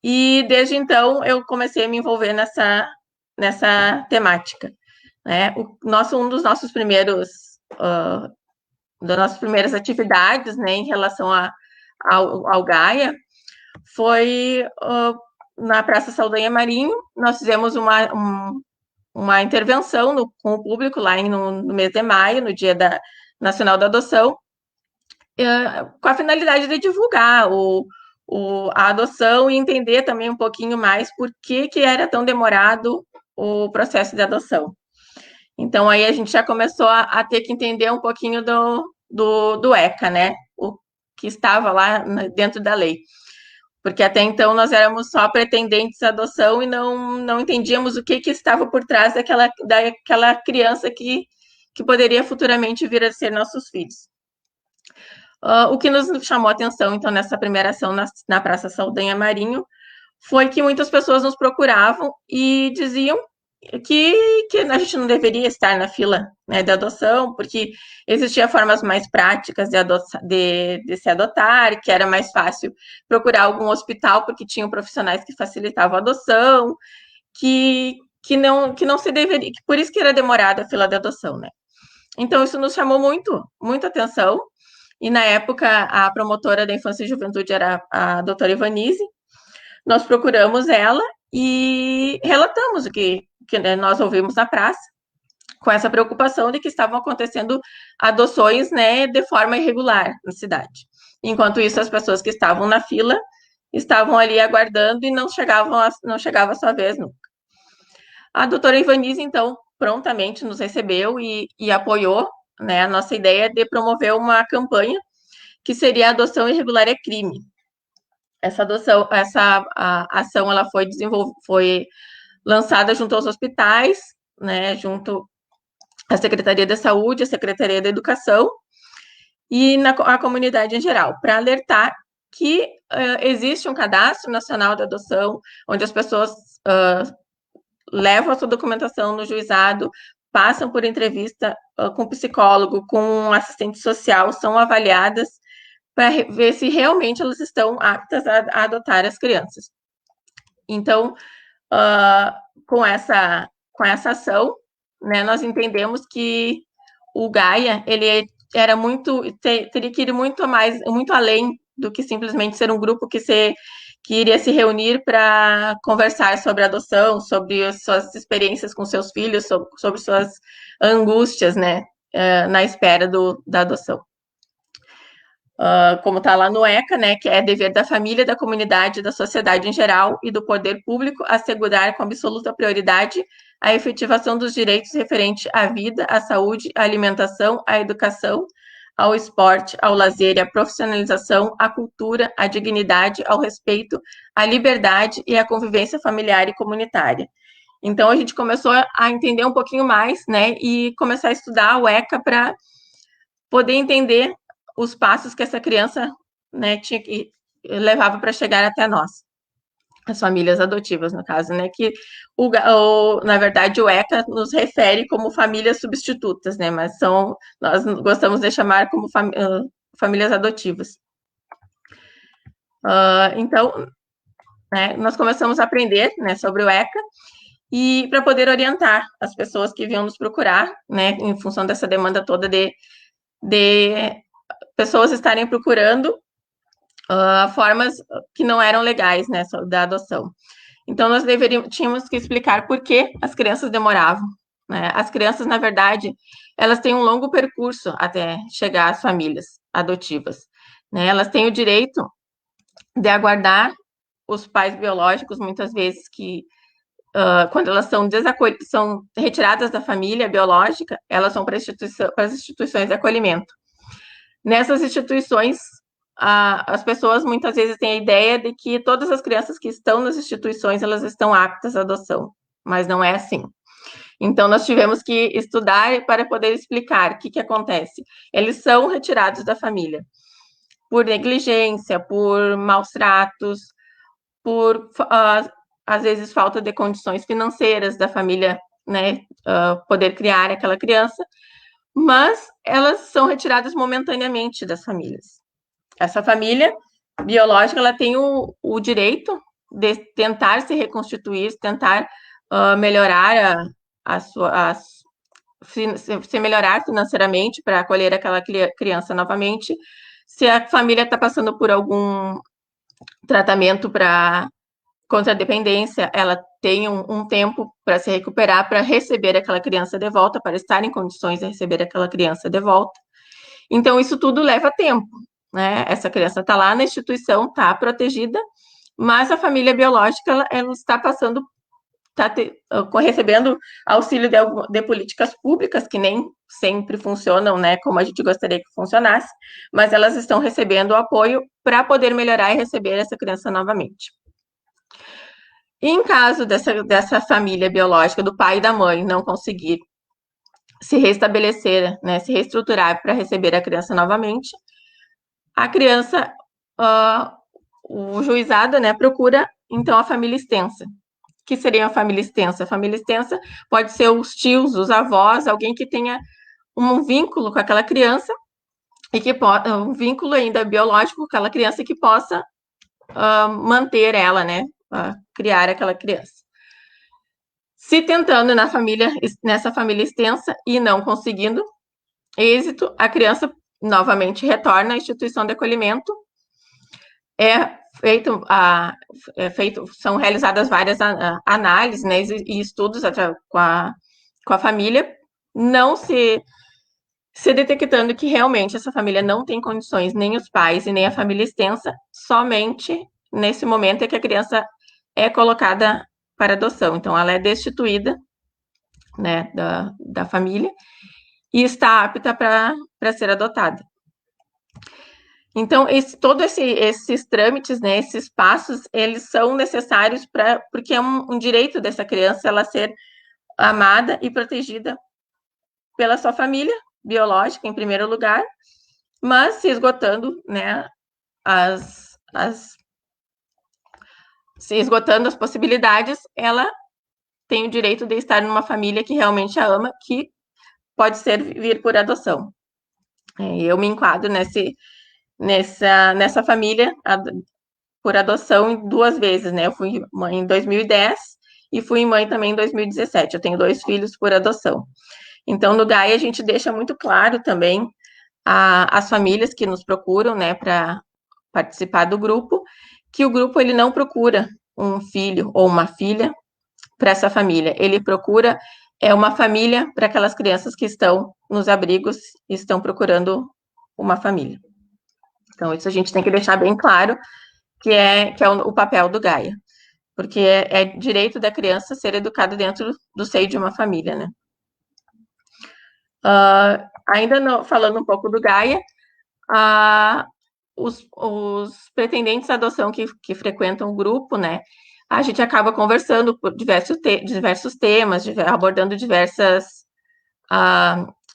e desde então eu comecei a me envolver nessa temática, né? Um dos nossos das nossas primeiras atividades, né, em relação ao GAIA foi na Praça Saldanha Marinho. Nós fizemos uma intervenção com o público lá no mês de maio, no Dia Nacional da Adoção, com a finalidade de divulgar a adoção e entender também um pouquinho mais por que era tão demorado o processo de adoção. Então, aí a gente já começou a ter que entender um pouquinho do ECA, né? O que estava lá dentro da lei. porque até então nós éramos só pretendentes à adoção e não entendíamos o que estava por trás daquela criança que poderia futuramente vir a ser nossos filhos. O que nos chamou a atenção, então, nessa primeira ação na Praça Saldanha Marinho, foi que muitas pessoas nos procuravam e diziam que a gente não deveria estar na fila, né, de adoção, porque existiam formas mais práticas de se adotar, que era mais fácil procurar algum hospital, porque tinham profissionais que facilitavam a adoção, que não se deveria, que por isso que era demorada a fila de adoção, né? Então, isso nos chamou muita atenção, e na época a promotora da Infância e Juventude era a doutora Ivanise. Nós procuramos ela e relatamos o que nós ouvimos na praça, com essa preocupação de que estavam acontecendo adoções, né, de forma irregular na cidade. Enquanto isso, as pessoas que estavam na fila estavam ali aguardando e não chegava a sua vez nunca. A doutora Ivanise, então, prontamente nos recebeu e apoiou, né, a nossa ideia de promover uma campanha que seria a adoção irregular é crime. Essa ação ela foi lançada junto aos hospitais, né, junto à Secretaria da Saúde, à Secretaria da Educação e a comunidade em geral, para alertar que existe um cadastro nacional de adoção, onde as pessoas levam a sua documentação no juizado, passam por entrevista com psicólogo, com assistente social, são avaliadas para ver se realmente elas estão aptas a adotar as crianças. Então, com essa ação, né, nós entendemos que o Gaia, ele teria que ir muito além do que simplesmente ser um grupo que iria se reunir para conversar sobre adoção, sobre as suas experiências com seus filhos, sobre suas angústias, né, na espera da adoção. Como está lá no ECA, né, que é dever da família, da comunidade, da sociedade em geral e do poder público assegurar com absoluta prioridade a efetivação dos direitos referentes à vida, à saúde, à alimentação, à educação, ao esporte, ao lazer e à profissionalização, à cultura, à dignidade, ao respeito, à liberdade e à convivência familiar e comunitária. Então, a gente começou a entender um pouquinho mais, né, e começar a estudar o ECA para poder entender os passos que essa criança, né, levava para chegar até nós, as famílias adotivas, no caso, né, que, na verdade, o ECA nos refere como famílias substitutas, né, mas nós gostamos de chamar como famílias adotivas. Então, né, nós começamos a aprender, né, sobre o ECA, e para poder orientar as pessoas que vinham nos procurar, né, em função dessa demanda toda de pessoas estarem procurando formas que não eram legais, né, da adoção. Então, nós tínhamos que explicar por que as crianças demoravam, né? As crianças, na verdade, elas têm um longo percurso até chegar às famílias adotivas, né? Elas têm o direito de aguardar os pais biológicos, muitas vezes que quando elas são retiradas da família biológica, elas vão para as instituições de acolhimento. Nessas instituições, as pessoas muitas vezes têm a ideia de que todas as crianças que estão nas instituições, elas estão aptas à adoção, mas não é assim. Então, nós tivemos que estudar para poder explicar o que acontece. Eles são retirados da família por negligência, por maus tratos, por, às vezes, falta de condições financeiras da família, né, poder criar aquela criança, mas elas são retiradas momentaneamente das famílias. Essa família biológica, ela tem o direito de tentar se reconstituir, tentar melhorar se melhorar financeiramente para acolher aquela criança novamente. Se a família está passando por algum tratamento contra a dependência, ela tem um tempo para se recuperar, para receber aquela criança de volta, para estar em condições de receber aquela criança de volta. Então, isso tudo leva tempo, né? Essa criança está lá na instituição, está protegida, mas a família biológica, ela está passando está recebendo auxílio de políticas públicas, que nem sempre funcionam, né, como a gente gostaria que funcionasse, mas elas estão recebendo o apoio para poder melhorar e receber essa criança novamente. E em caso dessa família biológica, do pai e da mãe, não conseguir se restabelecer, né, se reestruturar para receber a criança novamente, a criança, o juizado, né, procura, então, a família extensa. Que seria a família extensa? A família extensa pode ser os tios, os avós, alguém que tenha um vínculo com aquela criança e que um vínculo ainda biológico com aquela criança que possa manter ela, né, criar aquela criança. Se tentando nessa família extensa e não conseguindo êxito, a criança novamente retorna à instituição de acolhimento. São realizadas várias análises, né, e estudos com a família, não se detectando que realmente essa família não tem condições, nem os pais e nem a família extensa, somente nesse momento é que a criança é colocada para adoção. Então, ela é destituída, né, da família e está apta para ser adotada. Então, todos esses trâmites, né, esses passos, eles são necessários porque é um direito dessa criança ela ser amada e protegida pela sua família biológica, em primeiro lugar, mas se esgotando, né, se esgotando as possibilidades, ela tem o direito de estar numa família que realmente a ama, que pode vir por adoção. Eu me enquadro nessa família por adoção 2 vezes, né? Eu fui mãe em 2010 e fui mãe também em 2017. Eu tenho 2 filhos por adoção. Então, no GAI, a gente deixa muito claro também as famílias que nos procuram, né, para participar do grupo, que o grupo ele não procura um filho ou uma filha para essa família. Ele procura uma família para aquelas crianças que estão nos abrigos e estão procurando uma família. Então, isso a gente tem que deixar bem claro, que é o papel do GAIA, porque é direito da criança ser educada dentro do seio de uma família, né? Falando um pouco do GAIA, os pretendentes à adoção que frequentam o grupo, né, a gente acaba conversando por diversos temas, abordando diversas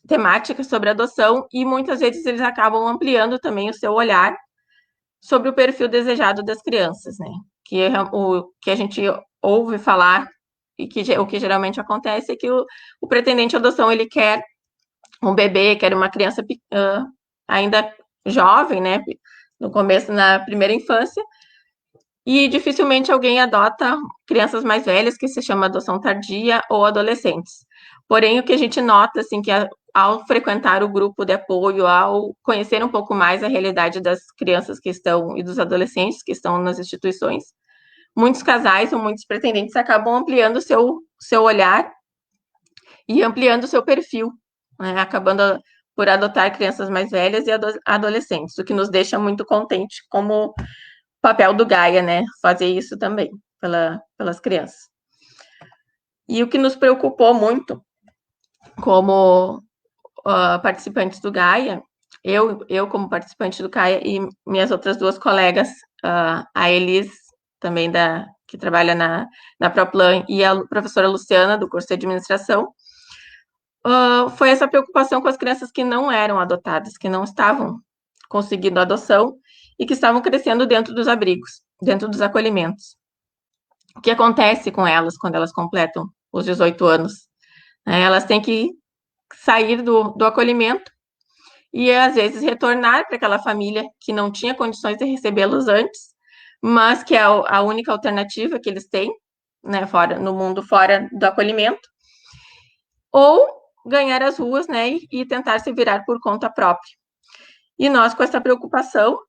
temáticas sobre adoção, e muitas vezes eles acabam ampliando também o seu olhar sobre o perfil desejado das crianças, né? O que a gente ouve falar e o que geralmente acontece é que o pretendente à adoção, ele quer um bebê, quer uma criança ainda jovem, né? No começo, na primeira infância, e dificilmente alguém adota crianças mais velhas, que se chama adoção tardia, ou adolescentes. Porém, o que a gente nota, assim, que ao frequentar o grupo de apoio, ao conhecer um pouco mais a realidade das crianças que estão, e dos adolescentes que estão nas instituições, muitos casais ou muitos pretendentes acabam ampliando o seu olhar e ampliando o seu perfil, né, acabando por adotar crianças mais velhas e adolescentes, o que nos deixa muito contente como papel do GAIA, né, fazer isso também pelas crianças. E o que nos preocupou muito como participantes do GAIA, eu como participante do GAIA e minhas outras 2 colegas, a Elis, também que trabalha na Proplan, e a professora Luciana, do curso de administração, foi essa preocupação com as crianças que não eram adotadas, que não estavam conseguindo adoção e que estavam crescendo dentro dos abrigos, dentro dos acolhimentos. O que acontece com elas quando elas completam os 18 anos? Elas têm que sair do acolhimento e, às vezes, retornar para aquela família que não tinha condições de recebê-los antes, mas que é a única alternativa que eles têm, né, no mundo fora do acolhimento, ou ganhar as ruas, né, e tentar se virar por conta própria. E nós, com essa preocupação,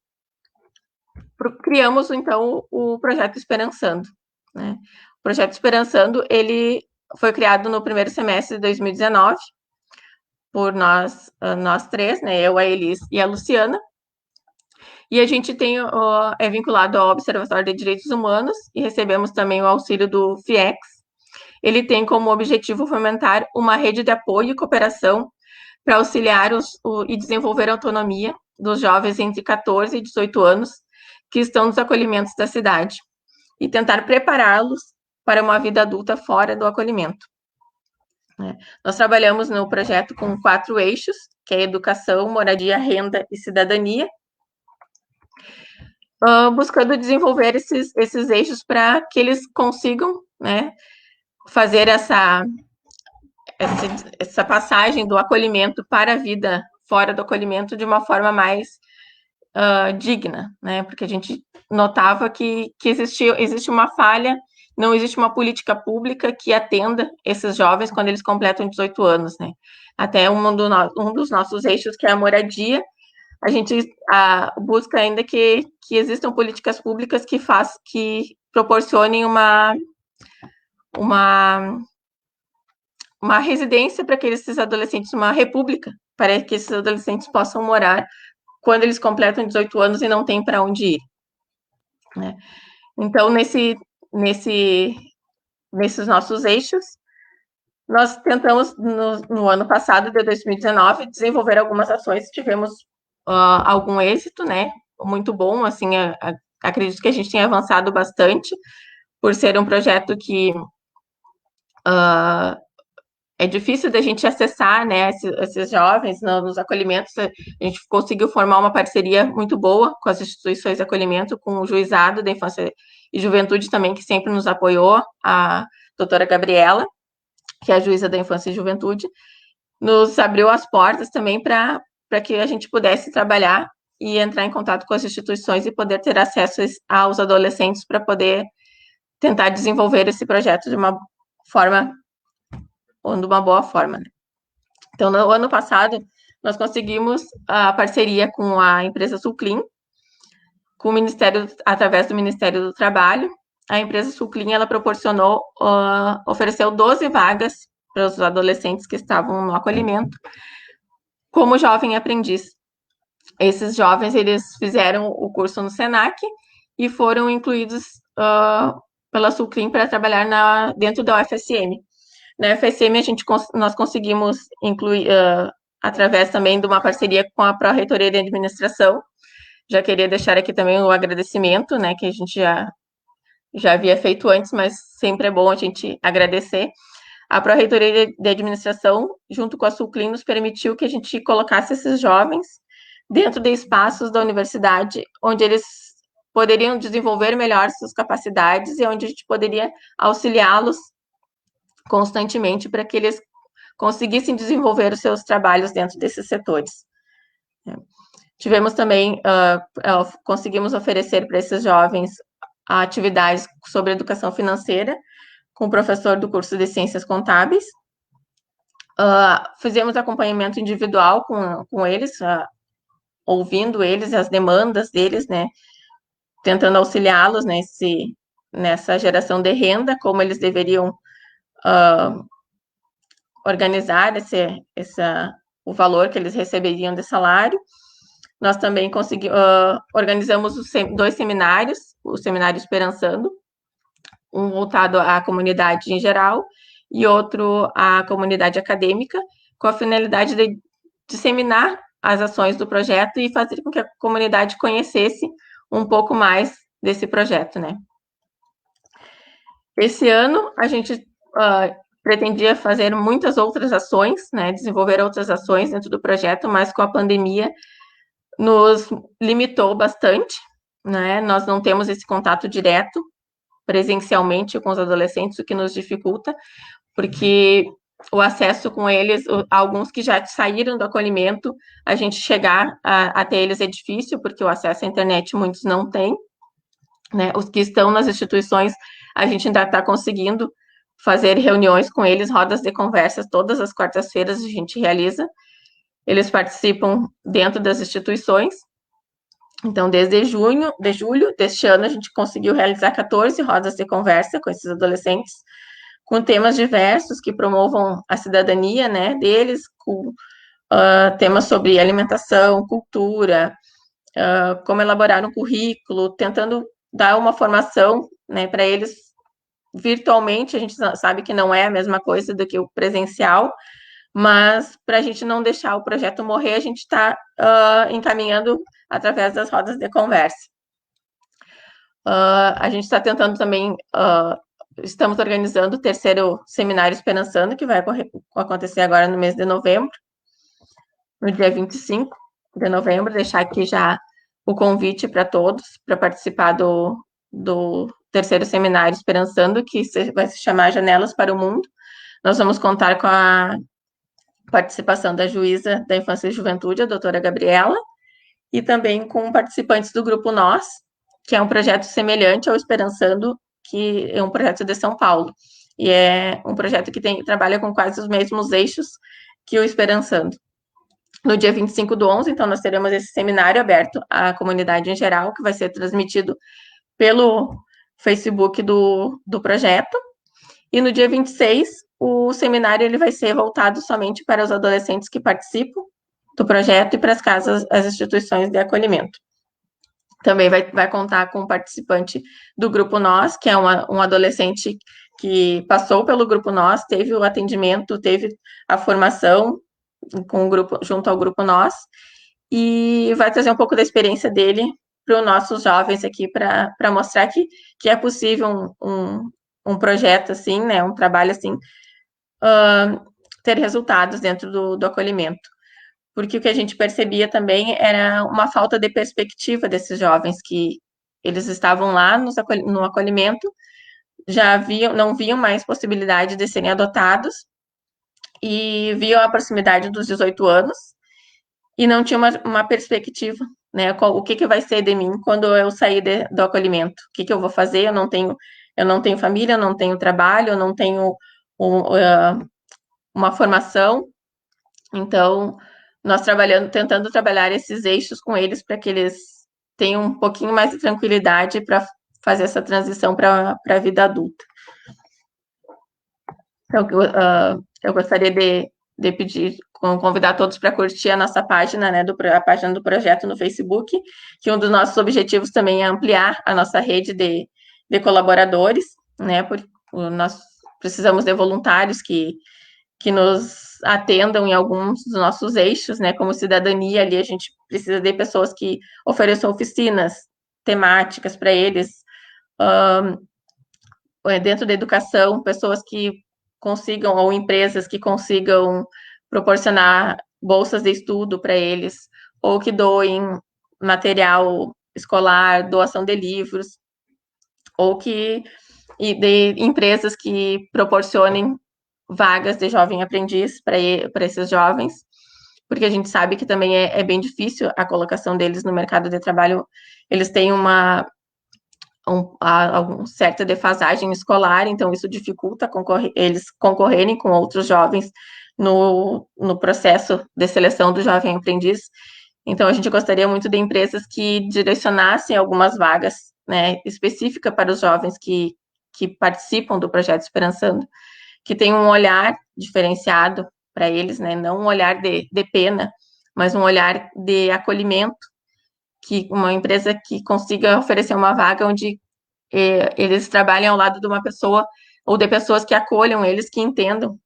criamos, então, o Projeto Esperançando, né? O Projeto Esperançando, ele foi criado no primeiro semestre de 2019, por nós 3, né, eu, a Elis e a Luciana, e a gente é vinculado ao Observatório de Direitos Humanos, e recebemos também o auxílio do FIEX, ele tem como objetivo fomentar uma rede de apoio e cooperação para auxiliar e desenvolver a autonomia dos jovens entre 14 e 18 anos que estão nos acolhimentos da cidade e tentar prepará-los para uma vida adulta fora do acolhimento. Nós trabalhamos no projeto com 4 eixos, que é educação, moradia, renda e cidadania, buscando desenvolver esses eixos para que eles consigam, né, fazer essa passagem do acolhimento para a vida fora do acolhimento de uma forma mais digna, né? Porque a gente notava que existe uma falha, não existe uma política pública que atenda esses jovens quando eles completam 18 anos, né? Até um dos nossos eixos, que é a moradia, a gente busca ainda que existam políticas públicas que proporcionem uma residência para esses adolescentes, uma república, para que esses adolescentes possam morar quando eles completam 18 anos e não têm para onde ir. Né? Então, nesses nossos eixos, nós tentamos, no ano passado, de 2019, desenvolver algumas ações, tivemos algum êxito, né? Muito bom, assim, acredito que a gente tenha avançado bastante, por ser um projeto que é difícil da gente acessar, né, esses jovens nos acolhimentos. A gente conseguiu formar uma parceria muito boa com as instituições de acolhimento, com o Juizado da Infância e Juventude também, que sempre nos apoiou, a doutora Gabriela, que é a juíza da Infância e Juventude, nos abriu as portas também para que a gente pudesse trabalhar e entrar em contato com as instituições e poder ter acesso aos adolescentes para poder tentar desenvolver esse projeto de uma boa forma. Né? Então, no ano passado, nós conseguimos a parceria com a empresa Sulclean, com o Ministério, através do Ministério do Trabalho. A empresa Sulclean, ela proporcionou, ofereceu 12 vagas para os adolescentes que estavam no acolhimento, como jovem aprendiz. Esses jovens, eles fizeram o curso no SENAC e foram incluídos pela Sulclean para trabalhar dentro da UFSM. Na UFSM, nós conseguimos incluir, através também de uma parceria com a Pró-Reitoria de Administração. Já queria deixar aqui também o agradecimento, né, que a gente já havia feito antes, mas sempre é bom a gente agradecer. A Pró-Reitoria de Administração, junto com a Sulclean, nos permitiu que a gente colocasse esses jovens dentro de espaços da universidade, onde eles poderiam desenvolver melhor suas capacidades e onde a gente poderia auxiliá-los constantemente para que eles conseguissem desenvolver os seus trabalhos dentro desses setores. Tivemos também, conseguimos oferecer para esses jovens atividades sobre educação financeira, com o professor do curso de Ciências Contábeis. Fizemos acompanhamento individual com eles, ouvindo eles, as demandas deles, né, tentando auxiliá-los nessa geração de renda, como eles deveriam organizar o valor que eles receberiam de salário. Nós também organizamos 2 seminários, o Seminário Esperançando, um voltado à comunidade em geral e outro à comunidade acadêmica, com a finalidade de disseminar as ações do projeto e fazer com que a comunidade conhecesse um pouco mais desse projeto, né? Esse ano, a gente pretendia fazer muitas outras ações, né, desenvolver outras ações dentro do projeto, mas com a pandemia nos limitou bastante, né? Nós não temos esse contato direto, presencialmente, com os adolescentes, o que nos dificulta, porque o acesso com eles, alguns que já saíram do acolhimento, a gente chegar até eles é difícil, porque o acesso à internet muitos não têm, né? Os que estão nas instituições, a gente ainda está conseguindo fazer reuniões com eles, rodas de conversas, todas as quartas-feiras a gente realiza. Eles participam dentro das instituições. Então, desde julho deste ano, a gente conseguiu realizar 14 rodas de conversa com esses adolescentes, com temas diversos que promovam a cidadania, né, deles, com temas sobre alimentação, cultura, como elaborar um currículo, tentando dar uma formação, né, para eles virtualmente, a gente sabe que não é a mesma coisa do que o presencial, mas para a gente não deixar o projeto morrer, a gente está encaminhando através das rodas de conversa. A gente está tentando também, estamos organizando o terceiro seminário Esperançando, que vai acontecer agora no mês de novembro, no dia 25 de novembro, deixar aqui já o convite para todos, para participar do terceiro seminário Esperançando, que vai se chamar Janelas para o Mundo. Nós vamos contar com a participação da juíza da Infância e Juventude, a doutora Gabriela, e também com participantes do Grupo Nós, que é um projeto semelhante ao Esperançando, que é um projeto de São Paulo. E é um projeto que trabalha com quase os mesmos eixos que o Esperançando. No dia 25/11, então, nós teremos esse seminário aberto à comunidade em geral, que vai ser transmitido pelo Facebook do projeto. E no dia 26, o seminário ele vai ser voltado somente para os adolescentes que participam do projeto e para as casas, as instituições de acolhimento. Também vai contar com um participante do Grupo Nós, que é um adolescente que passou pelo Grupo Nós, teve o atendimento, teve a formação com o grupo, junto ao Grupo Nós, e vai trazer um pouco da experiência dele para os nossos jovens aqui, para mostrar que é possível um projeto assim, né, um trabalho assim, ter resultados dentro do acolhimento. Porque o que a gente percebia também era uma falta de perspectiva desses jovens, que eles estavam lá no acolhimento, não viam mais possibilidade de serem adotados, e viam a proximidade dos 18 anos, e não tinha uma perspectiva, né? O que vai ser de mim quando eu sair do acolhimento? O que eu vou fazer? Eu não tenho família, eu não tenho trabalho, eu não tenho uma formação. Então, nós tentando trabalhar esses eixos com eles para que eles tenham um pouquinho mais de tranquilidade para fazer essa transição para a vida adulta. Então, eu gostaria de pedir, convidar todos para curtir a nossa página, né, a página do projeto no Facebook, que um dos nossos objetivos também é ampliar a nossa rede de colaboradores, né, porque nós precisamos de voluntários que nos atendam em alguns dos nossos eixos, né, como cidadania, ali a gente precisa de pessoas que ofereçam oficinas temáticas para eles, dentro da educação, pessoas que consigam, ou empresas que consigam proporcionar bolsas de estudo para eles, ou que doem material escolar, doação de livros, ou de empresas que proporcionem vagas de jovem aprendiz para esses jovens, porque a gente sabe que também é bem difícil a colocação deles no mercado de trabalho. Eles têm uma certa defasagem escolar, então isso dificulta eles concorrerem com outros jovens no processo de seleção do jovem aprendiz. Então, a gente gostaria muito de empresas que direcionassem algumas vagas, né, específicas para os jovens que participam do projeto Esperançando, que tem um olhar diferenciado para eles, né, não um olhar de pena, mas um olhar de acolhimento, que uma empresa que consiga oferecer uma vaga onde eles trabalhem ao lado de uma pessoa, ou de pessoas que acolham eles, que entendam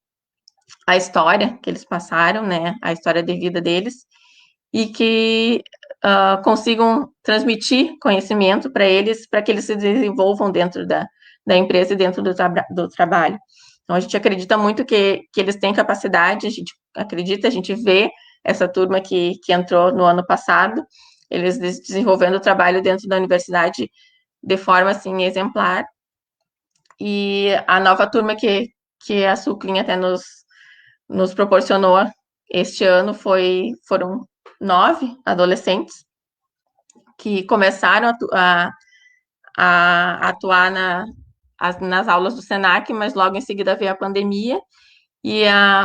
a história que eles passaram, né, a história de vida deles, e que consigam transmitir conhecimento para eles, para que eles se desenvolvam dentro da empresa e dentro do trabalho. Então, a gente acredita muito que eles têm capacidade, a gente vê essa turma que entrou no ano passado, eles desenvolvendo o trabalho dentro da universidade de forma, assim, exemplar. E a nova turma que a Suclin até nos proporcionou este ano foram 9 adolescentes que começaram a atuar nas aulas do SENAC, mas logo em seguida veio a pandemia, e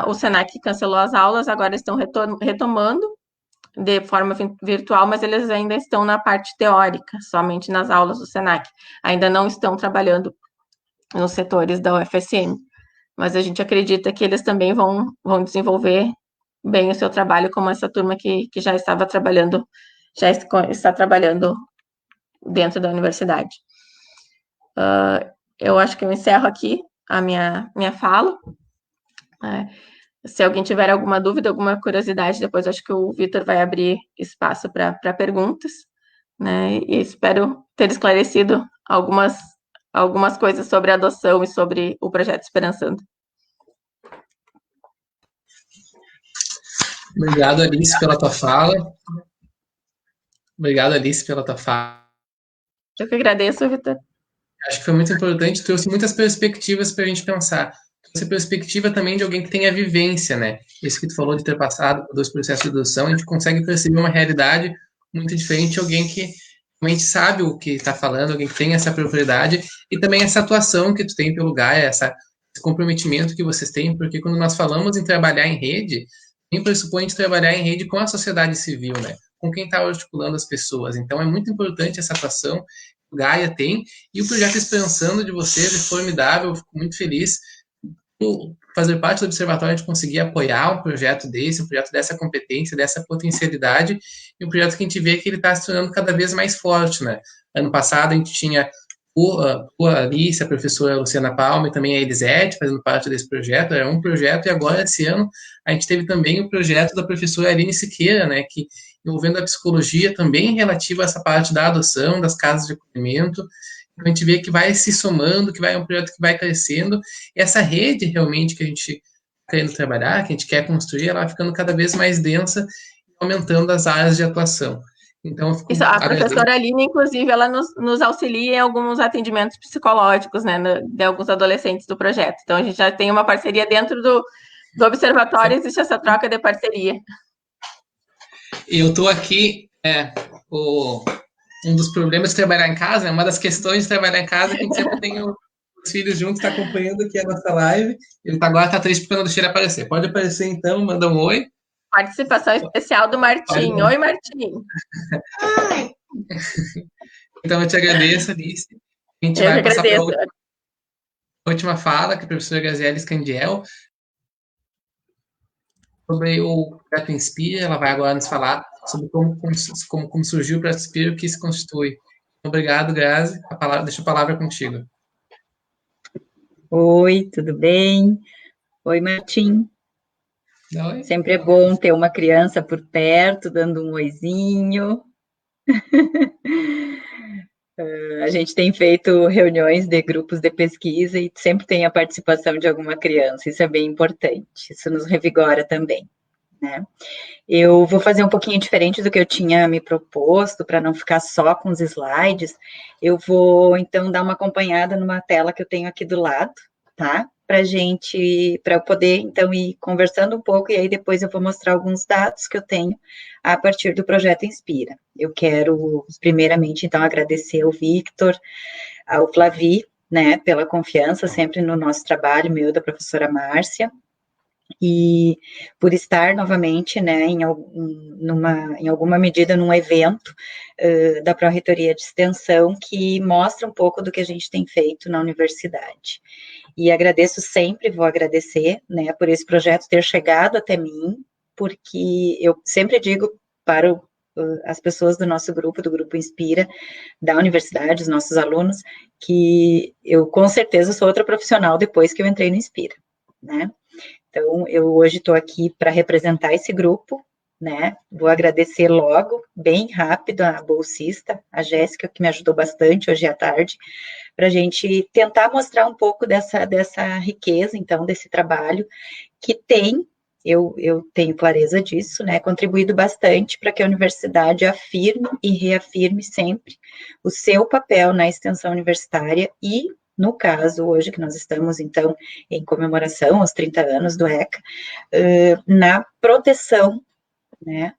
o SENAC cancelou as aulas, agora estão retomando de forma virtual, mas eles ainda estão na parte teórica, somente nas aulas do SENAC. Ainda não estão trabalhando nos setores da UFSM, mas a gente acredita que eles também vão desenvolver bem o seu trabalho, como essa turma que já está trabalhando dentro da universidade. eu acho que eu encerro aqui a minha fala. Se alguém tiver alguma dúvida, alguma curiosidade, depois acho que o Vitor vai abrir espaço para perguntas, né? E espero ter esclarecido algumas coisas sobre a adoção e sobre o projeto Esperançando. Obrigado, Alice, pela tua fala. Obrigado, Alice, pela tua fala. Eu que agradeço, Vitor. Acho que foi muito importante, trouxe muitas perspectivas para a gente pensar. Trouxe perspectiva também de alguém que tem a vivência, né? Isso que tu falou de ter passado por 2 processos de adoção, a gente consegue perceber uma realidade muito diferente de alguém que realmente sabe o que está falando, alguém que tem essa propriedade e também essa atuação que tu tem pelo Gaia, esse comprometimento que vocês têm, porque quando nós falamos em trabalhar em rede, nem pressupõe de trabalhar em rede com a sociedade civil, né? Com quem está articulando as pessoas. Então é muito importante essa atuação que o Gaia tem, e o projeto Esperançando de vocês é formidável, eu fico muito feliz por fazer parte do observatório, a gente conseguir apoiar um projeto desse, um projeto dessa competência, dessa potencialidade, e um projeto que a gente vê que ele está se tornando cada vez mais forte, né? Ano passado a gente tinha a Alice, a professora Luciana Palma e também a Elisete fazendo parte desse projeto, era um projeto, e agora esse ano a gente teve também o projeto da professora Aline Siqueira, né, que envolvendo a psicologia também relativa a essa parte da adoção, das casas de acolhimento. Então, a gente vê que vai se somando, que vai um projeto que vai crescendo, e essa rede realmente que a gente está querendo trabalhar, que a gente quer construir, ela vai ficando cada vez mais densa, aumentando as áreas de atuação. Então, eu fico Isso, a professora Aline, inclusive, ela nos auxilia em alguns atendimentos psicológicos, né, de alguns adolescentes do projeto. Então, a gente já tem uma parceria dentro do observatório, existe essa troca de parceria. Eu estou aqui, um dos problemas de trabalhar em casa, uma das questões de trabalhar em casa é que a gente sempre tem os filhos juntos, está acompanhando aqui a nossa live. Ele agora está triste porque não deixei ele aparecer. Pode aparecer então, manda um oi. Participação especial do Martim. Oi, Martim. Então, eu te agradeço, Alice. A gente vai passar para a última fala, que é a professora Graziele Scandiel, sobre o Projeto Inspira. Ela vai agora nos falar sobre como surgiu o Projeto Inspira e o que se constitui. Obrigado, Grazi. Deixa a palavra contigo. Oi, tudo bem? Oi, Martim. Oi. Sempre é bom ter uma criança por perto, dando um oizinho. A gente tem feito reuniões de grupos de pesquisa e sempre tem a participação de alguma criança, isso é bem importante, isso nos revigora também, né? Eu vou fazer um pouquinho diferente do que eu tinha me proposto, para não ficar só com os slides, eu vou, então, dar uma acompanhada numa tela que eu tenho aqui do lado, tá? Para eu poder, então, ir conversando um pouco, e aí depois eu vou mostrar alguns dados que eu tenho a partir do Projeto Inspira. Eu quero, primeiramente, então, agradecer ao Victor, ao Flavi, né, pela confiança sempre no nosso trabalho, meu e da professora Márcia, e por estar novamente, né, em alguma medida num evento da Pró-Reitoria de Extensão que mostra um pouco do que a gente tem feito na universidade. E agradeço sempre, vou agradecer, né, por esse projeto ter chegado até mim, porque eu sempre digo para as pessoas do nosso grupo, do Grupo Inspira, da universidade, os nossos alunos, que eu com certeza sou outra profissional depois que eu entrei no Inspira, né. Então, eu hoje estou aqui para representar esse grupo, né, vou agradecer logo, bem rápido, a bolsista, a Jéssica, que me ajudou bastante hoje à tarde, para a gente tentar mostrar um pouco dessa riqueza, então, desse trabalho, que tem, eu tenho clareza disso, né, contribuído bastante para que a universidade afirme e reafirme sempre o seu papel na extensão universitária e, no caso, hoje que nós estamos, então, em comemoração aos 30 anos do ECA, na proteção, né,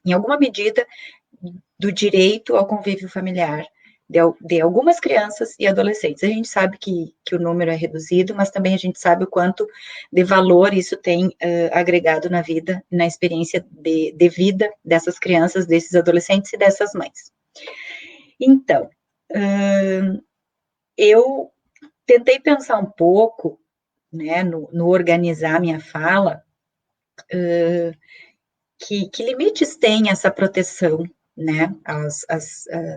em alguma medida, do direito ao convívio familiar de algumas crianças e adolescentes. A gente sabe que o número é reduzido, mas também a gente sabe o quanto de valor isso tem agregado na vida, na experiência de vida dessas crianças, desses adolescentes e dessas mães. Então, eu tentei pensar um pouco, né, no organizar minha fala, que limites tem essa proteção, né,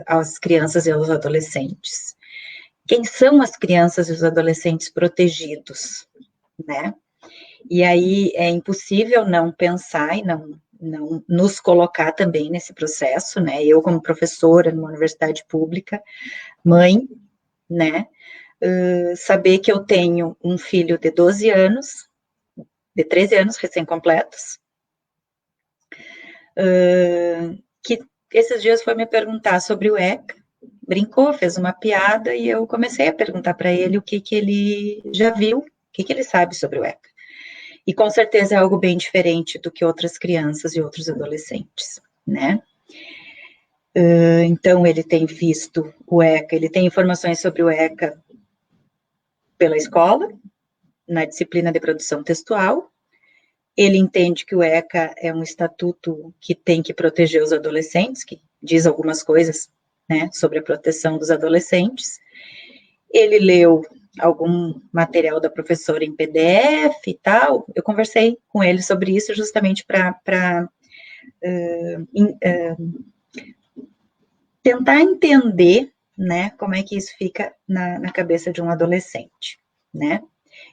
às crianças e aos adolescentes. quem são as crianças e os adolescentes protegidos, né? E aí é impossível não pensar e não nos colocar também nesse processo, né? Eu, como professora numa universidade pública, mãe, né? Saber que eu tenho um filho de 12 anos, de 13 anos recém-completos, que esses dias foi me perguntar sobre o ECA, brincou, fez uma piada, e eu comecei a perguntar para ele o que ele já viu, o que ele sabe sobre o ECA. E com certeza é algo bem diferente do que outras crianças e outros adolescentes, né? Então, ele tem visto o ECA, ele tem informações sobre o ECA pela escola, na disciplina de produção textual. Ele entende que o ECA é um estatuto que tem que proteger os adolescentes, que diz algumas coisas, né, sobre a proteção dos adolescentes. Ele leu algum material da professora em PDF e tal. Eu conversei com ele sobre isso justamente para tentar entender, né, como é que isso fica na cabeça de um adolescente, né?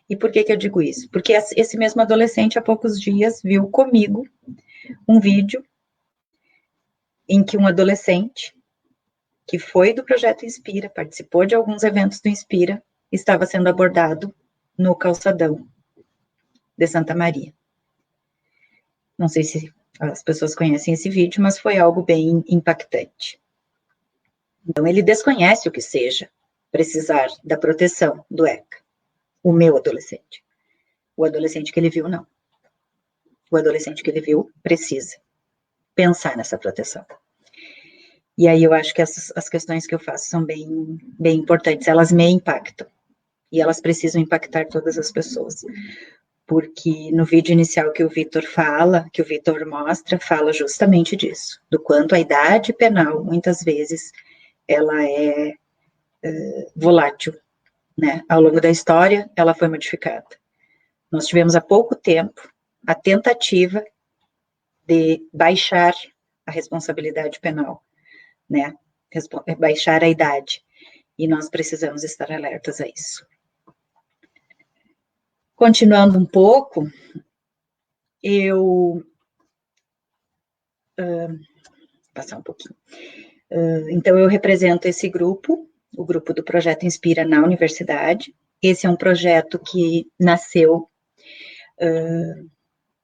E por que eu digo isso? Porque esse mesmo adolescente, há poucos dias, viu comigo um vídeo em que um adolescente que foi do Projeto Inspira, participou de alguns eventos do Inspira, estava sendo abordado no calçadão de Santa Maria. Não sei se as pessoas conhecem esse vídeo, mas foi algo bem impactante. Então, ele desconhece o que seja precisar da proteção do ECA. O meu adolescente. O adolescente que ele viu, não. O adolescente que ele viu precisa pensar nessa proteção. E aí eu acho que as questões que eu faço são bem importantes. Elas me impactam. E elas precisam impactar todas as pessoas. Porque no vídeo inicial que o Vitor fala, que o Vitor mostra, fala justamente disso. Do quanto a idade penal, muitas vezes, ela é volátil, né? Ao longo da história, ela foi modificada. Nós tivemos há pouco tempo a tentativa de baixar a responsabilidade penal, né? Baixar a idade. E nós precisamos estar alertas a isso. Continuando um pouco, passar um pouquinho. Então, eu represento esse grupo, o grupo do Projeto Inspira na universidade. Esse é um projeto que nasceu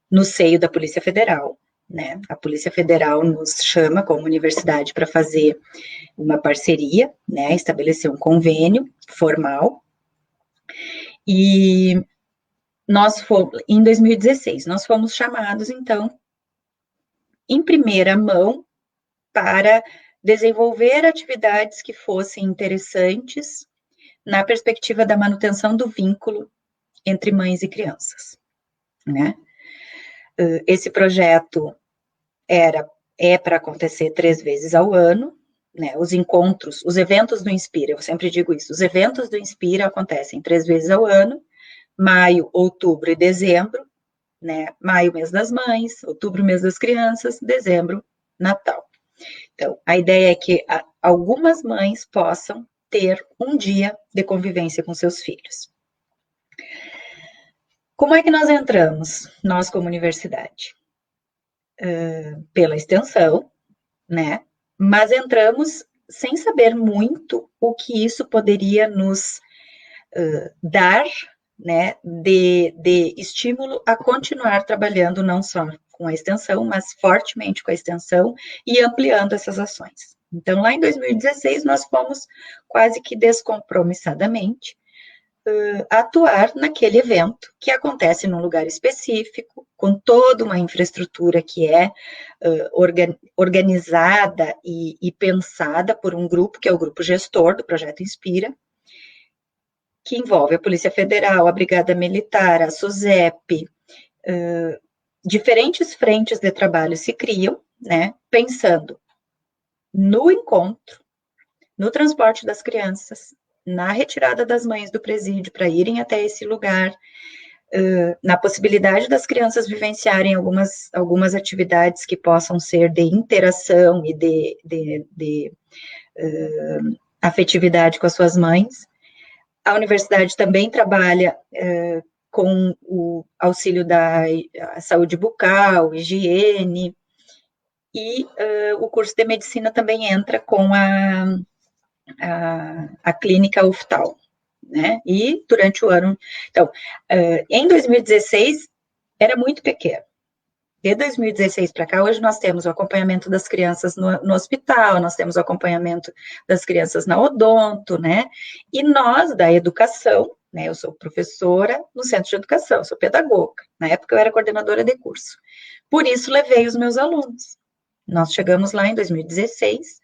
no seio da Polícia Federal, né? A Polícia Federal nos chama como universidade para fazer uma parceria, né? Estabelecer um convênio formal. E nós fomos, em 2016, nós fomos chamados, então, em primeira mão, para desenvolver atividades que fossem interessantes na perspectiva da manutenção do vínculo entre mães e crianças, né? Esse projeto é para acontecer 3 vezes ao ano, né? Os encontros, os eventos do Inspira, eu sempre digo isso, os eventos do Inspira acontecem 3 vezes ao ano, maio, outubro e dezembro, né? Maio, mês das mães, outubro, mês das crianças, dezembro, Natal. Então, a ideia é que algumas mães possam ter um dia de convivência com seus filhos. Como é que nós entramos, nós como universidade? Pela extensão, né? Mas entramos sem saber muito o que isso poderia nos dar, né, de estímulo a continuar trabalhando não só com a extensão, mas fortemente com a extensão e ampliando essas ações. Então, lá em 2016, nós fomos quase que descompromissadamente atuar naquele evento que acontece num lugar específico, com toda uma infraestrutura que é organizada e pensada por um grupo, que é o grupo gestor do Projeto Inspira, que envolve a Polícia Federal, a Brigada Militar, a SUSEP, diferentes frentes de trabalho se criam, né, pensando no encontro, no transporte das crianças, na retirada das mães do presídio para irem até esse lugar, na possibilidade das crianças vivenciarem algumas atividades que possam ser de interação e de afetividade com as suas mães, A universidade também trabalha com o auxílio da saúde bucal, higiene, e o curso de medicina também entra com a clínica UFTAL, né? E durante o ano, então, em 2016 era muito pequeno. De 2016 para cá, hoje nós temos o acompanhamento das crianças no hospital, nós temos o acompanhamento das crianças na odonto, né? E nós, da educação, né? Eu sou professora no centro de educação, sou pedagoga. Na época eu era coordenadora de curso. Por isso levei os meus alunos. Nós chegamos lá em 2016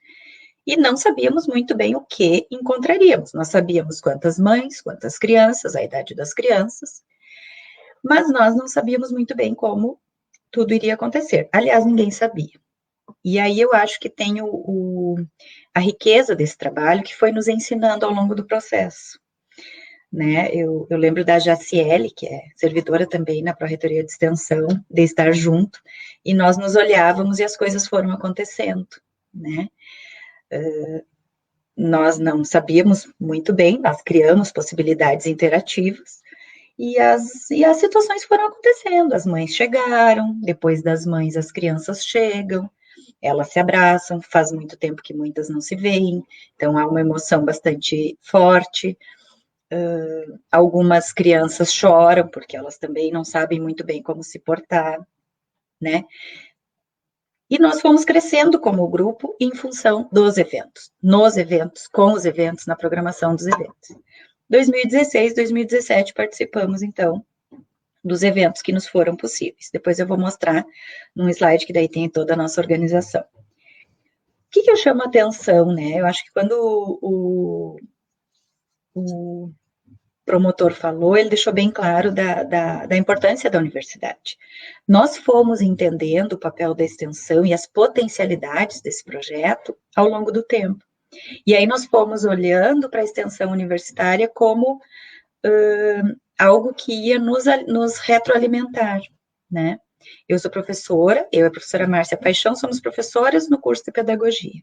e não sabíamos muito bem o que encontraríamos. Nós sabíamos quantas mães, quantas crianças, a idade das crianças, mas nós não sabíamos muito bem como tudo iria acontecer. Aliás, ninguém sabia. E aí eu acho que tem a riqueza desse trabalho que foi nos ensinando ao longo do processo. Né? Eu lembro da Jaciele, que é servidora também na Pró-Reitoria de Extensão, de estar junto, e nós nos olhávamos e as coisas foram acontecendo, né? Nós não sabíamos muito bem, nós criamos possibilidades interativas, e as situações foram acontecendo, as mães chegaram, depois das mães as crianças chegam, elas se abraçam, faz muito tempo que muitas não se veem, então há uma emoção bastante forte. Algumas crianças choram, porque elas também não sabem muito bem como se portar, né? E nós fomos crescendo como grupo em função dos eventos, nos eventos, com os eventos, na programação dos eventos. 2016, 2017, participamos, então, dos eventos que nos foram possíveis. Depois eu vou mostrar num slide que daí tem toda a nossa organização. O que eu chamo a atenção, né? Eu acho que quando o promotor falou, ele deixou bem claro da importância da universidade. Nós fomos entendendo o papel da extensão e as potencialidades desse projeto ao longo do tempo. E aí nós fomos olhando para a extensão universitária como algo que ia nos retroalimentar, né? Eu sou professora, eu e a professora Márcia Paixão somos professoras no curso de pedagogia.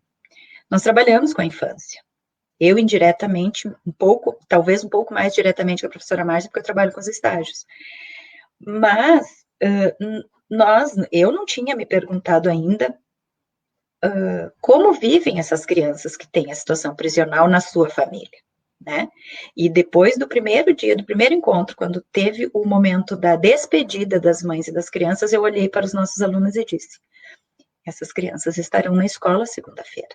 Nós trabalhamos com a infância. Eu indiretamente, um pouco, talvez um pouco mais diretamente que a professora Márcia, porque eu trabalho com os estágios. Mas eu não tinha me perguntado ainda como vivem essas crianças que têm a situação prisional na sua família, né? E depois do primeiro dia, do primeiro encontro, quando teve o momento da despedida das mães e das crianças, eu olhei para os nossos alunos e disse: essas crianças estarão na escola segunda-feira.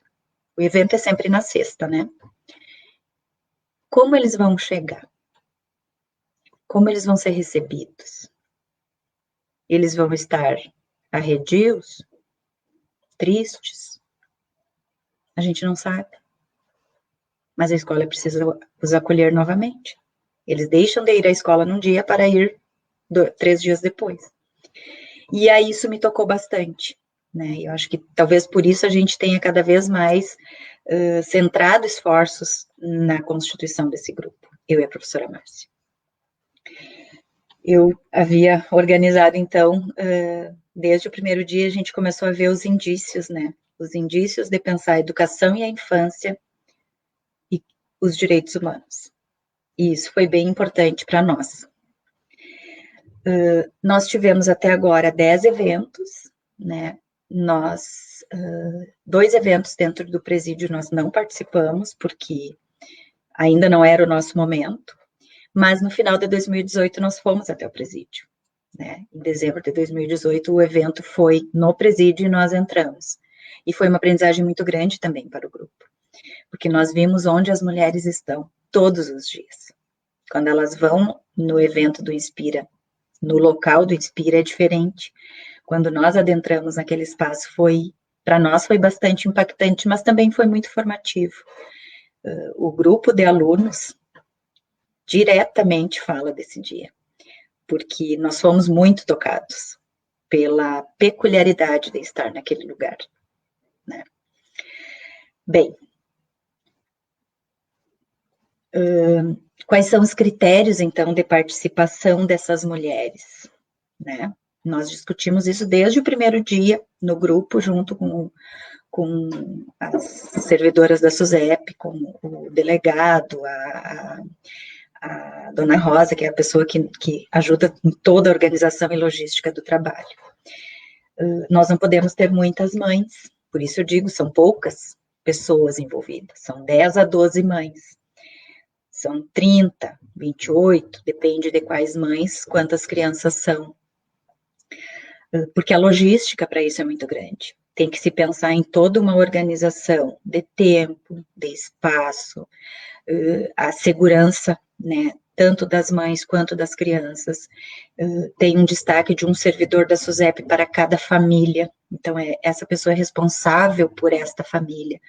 O evento é sempre na sexta, né? Como eles vão chegar? Como eles vão ser recebidos? Eles vão estar arredios? Tristes? A gente não sabe. Mas a escola precisa os acolher novamente. Eles deixam de ir à escola num dia para ir 3 dias depois. E aí isso me tocou bastante, né? Eu acho que talvez por isso a gente tenha cada vez mais centrado esforços na constituição desse grupo, eu e a professora Márcia. Eu havia organizado, então, desde o primeiro dia a gente começou a ver os indícios, né? Os indícios de pensar a educação e a infância e os direitos humanos. E isso foi bem importante para nós. Nós tivemos até agora 10 eventos, né? Nós, 2 eventos dentro do presídio nós não participamos, porque ainda não era o nosso momento, mas no final de 2018 nós fomos até o presídio, né? Em dezembro de 2018 o evento foi no presídio e nós entramos. E foi uma aprendizagem muito grande também para o grupo, porque nós vimos onde as mulheres estão todos os dias. Quando elas vão no evento do Inspira, no local do Inspira é diferente. Quando nós adentramos naquele espaço, para nós foi bastante impactante, mas também foi muito formativo. O grupo de alunos diretamente fala desse dia, porque nós fomos muito tocados pela peculiaridade de estar naquele lugar, né? Bem, quais são os critérios, então, de participação dessas mulheres, né? Nós discutimos isso desde o primeiro dia no grupo, junto com as servidoras da SUSEP, com o delegado, Dona Rosa, que é a pessoa que ajuda em toda a organização e logística do trabalho. Nós não podemos ter muitas mães, por isso eu digo, são poucas pessoas envolvidas, são 10 a 12 mães, são 30, 28, depende de quais mães, quantas crianças são, porque a logística para isso é muito grande. Tem que se pensar em toda uma organização de tempo, de espaço, a segurança, né, tanto das mães quanto das crianças. Tem um destaque de um servidor da SUSEP para cada família, então essa pessoa é responsável por esta família.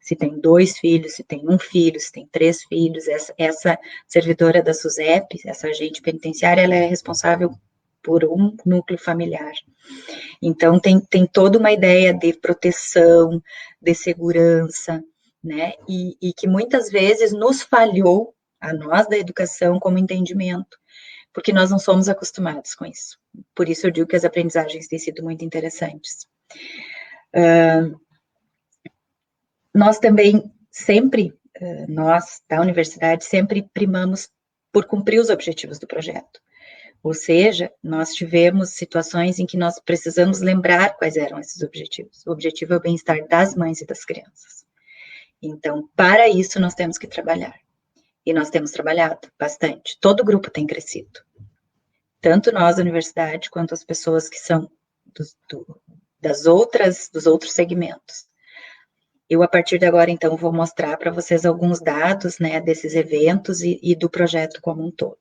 Se tem 2 filhos, se tem 1 filho, se tem 3 filhos, essa servidora da SUSEP, essa agente penitenciária, ela é responsável por um núcleo familiar. Então, tem toda uma ideia de proteção, de segurança, né, e que muitas vezes nos falhou, a nós da educação, como entendimento, porque nós não somos acostumados com isso. Por isso eu digo que as aprendizagens têm sido muito interessantes. Nós também sempre, nós da universidade, sempre primamos por cumprir os objetivos do projeto. Ou seja, nós tivemos situações em que nós precisamos lembrar quais eram esses objetivos. O objetivo é o bem-estar das mães e das crianças. Então, para isso, nós temos que trabalhar. E nós temos trabalhado bastante. Todo grupo tem crescido. Tanto nós da universidade, quanto as pessoas que são dos outros segmentos. Eu, a partir de agora, então, vou mostrar para vocês alguns dados, né, desses eventos e do projeto como um todo.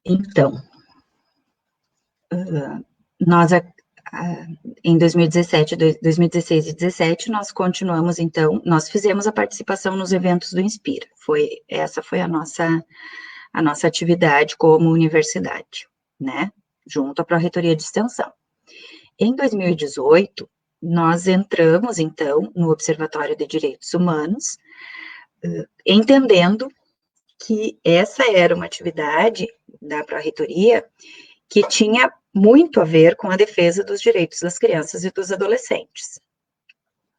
Então, nós em 2017, 2016 e 2017, nós continuamos, então, nós fizemos a participação nos eventos do Inspira. Essa foi a nossa atividade como universidade, né? Junto à Pró-Reitoria de Extensão. Em 2018, nós entramos, então, no Observatório de Direitos Humanos, entendendo que essa era uma atividade da Pró-Reitoria que tinha muito a ver com a defesa dos direitos das crianças e dos adolescentes.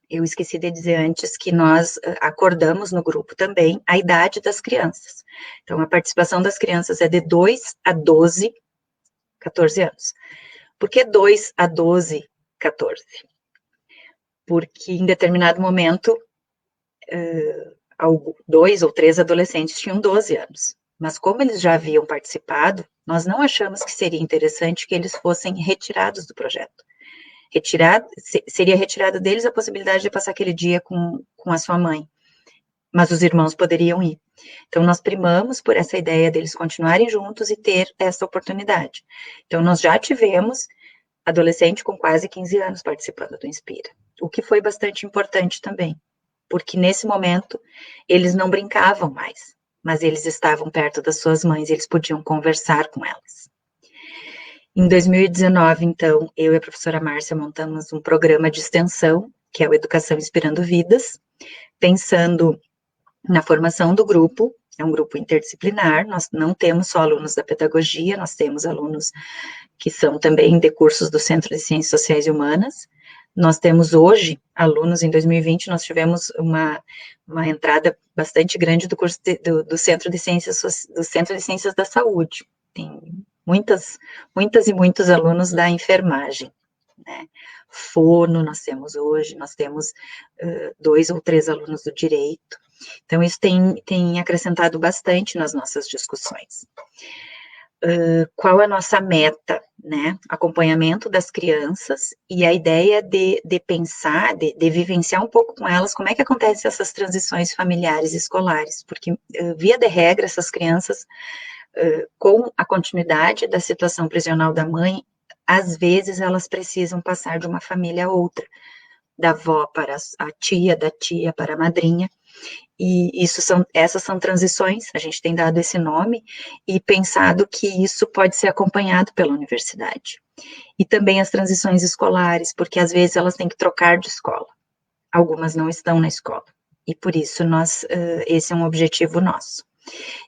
Eu esqueci de dizer antes que nós acordamos no grupo também a idade das crianças. Então, a participação das crianças é de 2 a 12, 14 anos. Por que 2 a 12, 14? Porque em determinado momento, 2 ou 3 adolescentes tinham 12 anos. Mas como eles já haviam participado, nós não achamos que seria interessante que eles fossem retirados do projeto. Seria retirada deles a possibilidade de passar aquele dia com a sua mãe, mas os irmãos poderiam ir. Então, nós primamos por essa ideia deles continuarem juntos e ter essa oportunidade. Então, nós já tivemos adolescente com quase 15 anos participando do Inspira, o que foi bastante importante também, porque nesse momento eles não brincavam mais, mas eles estavam perto das suas mães e eles podiam conversar com elas. Em 2019, então, eu e a professora Márcia montamos um programa de extensão, que é o Educação Inspirando Vidas, pensando na formação do grupo. É um grupo interdisciplinar, nós não temos só alunos da pedagogia, nós temos alunos que são também de cursos do Centro de Ciências Sociais e Humanas. Nós temos hoje, alunos, em 2020, nós tivemos uma entrada bastante grande do curso do Centro de Ciências da Saúde. Tem muitas e muitos alunos da enfermagem, né? Fono nós temos hoje, nós temos 2 ou 3 alunos do direito. Então, isso tem acrescentado bastante nas nossas discussões. Qual a nossa meta, né? Acompanhamento das crianças e a ideia de pensar, de vivenciar um pouco com elas como é que acontecem essas transições familiares e escolares, porque, via de regra, essas crianças, com a continuidade da situação prisional da mãe, às vezes elas precisam passar de uma família a outra, da avó para a tia, da tia para a madrinha, e essas são transições, a gente tem dado esse nome, e pensado que isso pode ser acompanhado pela universidade. E também as transições escolares, porque às vezes elas têm que trocar de escola, algumas não estão na escola, e por isso esse é um objetivo nosso.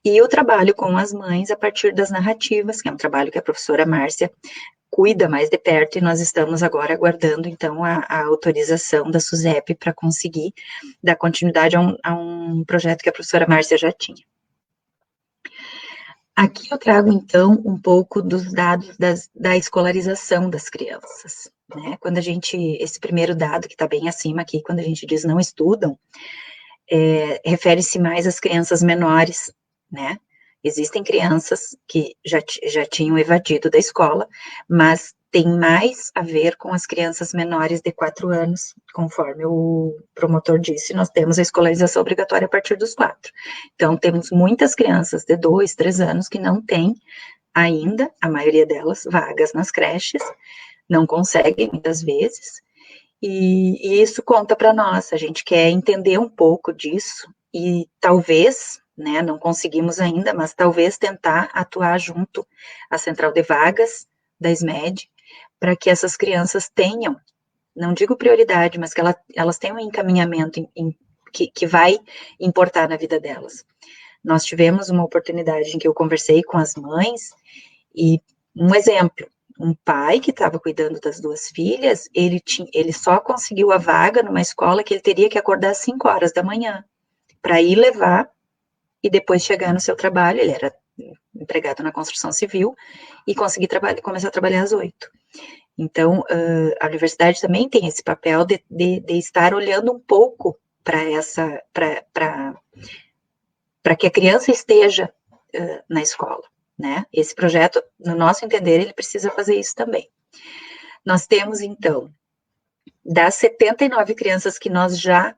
E o trabalho com as mães a partir das narrativas, que é um trabalho que a professora Márcia cuida mais de perto, e nós estamos agora aguardando, então, a autorização da SUSEP para conseguir dar continuidade a um projeto que a professora Márcia já tinha. Aqui eu trago, então, um pouco dos dados da escolarização das crianças, né? Quando esse primeiro dado, que está bem acima aqui, quando a gente diz não estudam, refere-se mais às crianças menores, né? Existem crianças que já tinham evadido da escola, mas tem mais a ver com as crianças menores de 4 anos, conforme o promotor disse, nós temos a escolarização obrigatória a partir dos 4. Então, temos muitas crianças de 2, 3 anos que não têm ainda, a maioria delas, vagas nas creches, não conseguem muitas vezes, e isso conta para nós, a gente quer entender um pouco disso, e talvez, né, não conseguimos ainda, mas talvez tentar atuar junto à central de vagas da SMED, para que essas crianças tenham, não digo prioridade, mas que elas tenham um encaminhamento que vai importar na vida delas. Nós tivemos uma oportunidade em que eu conversei com as mães, e um exemplo, um pai que estava cuidando das 2 filhas, ele só conseguiu a vaga numa escola que ele teria que acordar às 5 horas da manhã, para ir levar, e depois chegar no seu trabalho, ele era empregado na construção civil, e conseguir começar a trabalhar às 8. Então, a universidade também tem esse papel de estar olhando um pouco para que a criança esteja na escola, né? Esse projeto, no nosso entender, ele precisa fazer isso também. Nós temos, então, das 79 crianças que nós já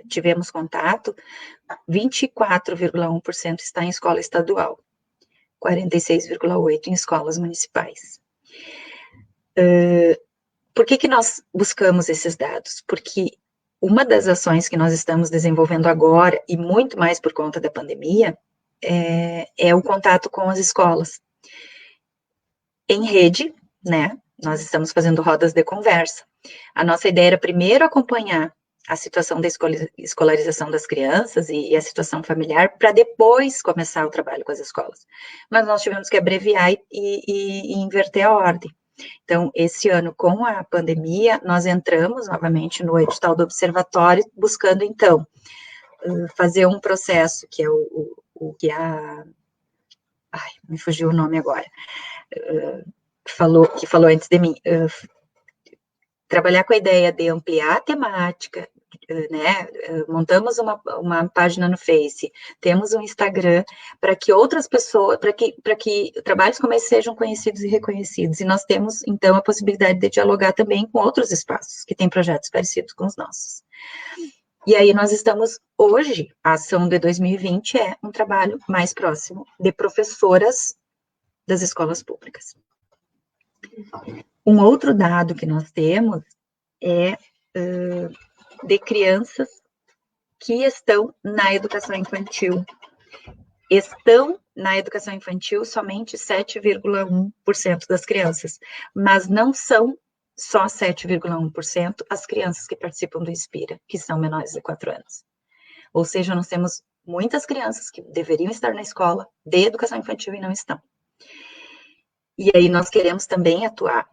tivemos contato, 24,1% está em escola estadual, 46,8% em escolas municipais. Por que nós buscamos esses dados? Porque uma das ações que nós estamos desenvolvendo agora, e muito mais por conta da pandemia, é o contato com as escolas. Em rede, né, nós estamos fazendo rodas de conversa. A nossa ideia era primeiro acompanhar a situação da escolarização das crianças e a situação familiar, para depois começar o trabalho com as escolas. Mas nós tivemos que abreviar e inverter a ordem. Então, esse ano, com a pandemia, nós entramos novamente no edital do observatório, buscando, então, fazer um processo, que é o que me fugiu o nome agora, que falou antes de mim, trabalhar com a ideia de ampliar a temática, né, montamos uma página no Face, temos um Instagram, para que outras pessoas, para que trabalhos como esse sejam conhecidos e reconhecidos, e nós temos, então, a possibilidade de dialogar também com outros espaços, que têm projetos parecidos com os nossos. E aí nós estamos, hoje, a ação de 2020 é um trabalho mais próximo de professoras das escolas públicas. Um outro dado que nós temos é de crianças que estão na educação infantil. Estão na educação infantil somente 7,1% das crianças, mas não são só 7,1% as crianças que participam do Inspira, que são menores de 4 anos. Ou seja, nós temos muitas crianças que deveriam estar na escola de educação infantil e não estão. E aí nós queremos também atuar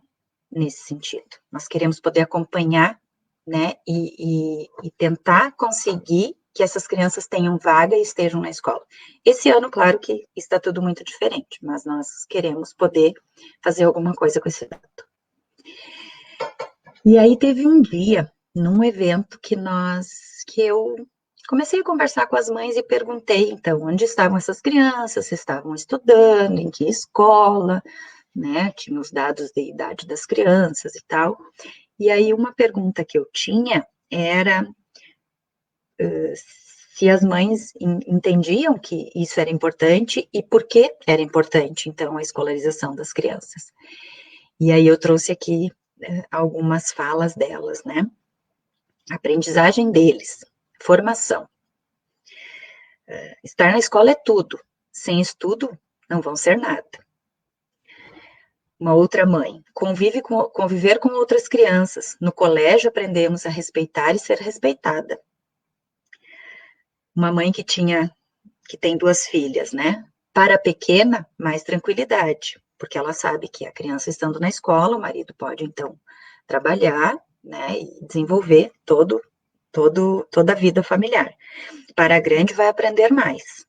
nesse sentido. Nós queremos poder acompanhar, né, e tentar conseguir que essas crianças tenham vaga e estejam na escola. Esse ano, claro que está tudo muito diferente, mas nós queremos poder fazer alguma coisa com esse dado. E aí teve um dia, num evento, que eu comecei a conversar com as mães e perguntei, então, onde estavam essas crianças, se estavam estudando, em que escola, né, tinha os dados de idade das crianças e tal. E aí uma pergunta que eu tinha era se as mães entendiam que isso era importante e por que era importante, então, a escolarização das crianças. E aí eu trouxe aqui algumas falas delas, né? Aprendizagem deles, formação. Estar na escola é tudo. Sem estudo, não vão ser nada. Uma outra mãe, conviver com outras crianças. No colégio aprendemos a respeitar e ser respeitada. Uma mãe que tem 2 filhas, né? Para a pequena, mais tranquilidade, porque ela sabe que a criança estando na escola, o marido pode, então, trabalhar, né? E desenvolver toda a vida familiar. Para a grande, vai aprender mais.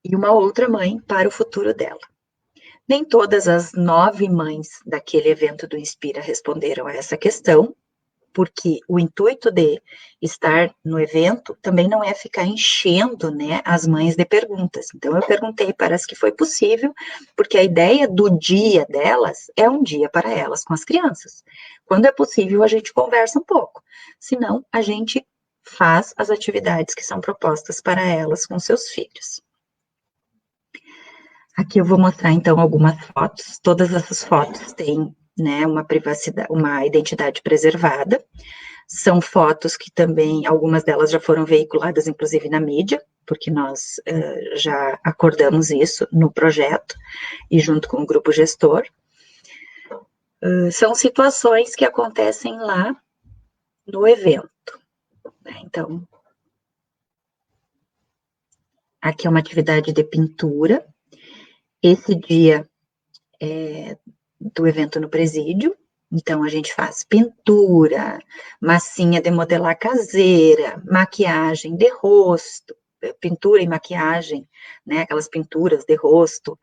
E uma outra mãe para o futuro dela. Nem todas as 9 mães daquele evento do Inspira responderam a essa questão, porque o intuito de estar no evento também não é ficar enchendo, né, as mães de perguntas. Então, eu perguntei para as que foi possível, porque a ideia do dia delas é um dia para elas com as crianças. Quando é possível, a gente conversa um pouco. Senão, a gente faz as atividades que são propostas para elas com seus filhos. Aqui eu vou mostrar, então, algumas fotos. Todas essas fotos têm, né, uma identidade preservada. São fotos que também, algumas delas já foram veiculadas, inclusive, na mídia, porque nós já acordamos isso no projeto e junto com o grupo gestor. São situações que acontecem lá no evento, né? Então, aqui é uma atividade de pintura. Esse dia é do evento no presídio, então a gente faz pintura, massinha de modelar caseira, maquiagem de rosto, pintura e maquiagem, né, aquelas pinturas de rosto,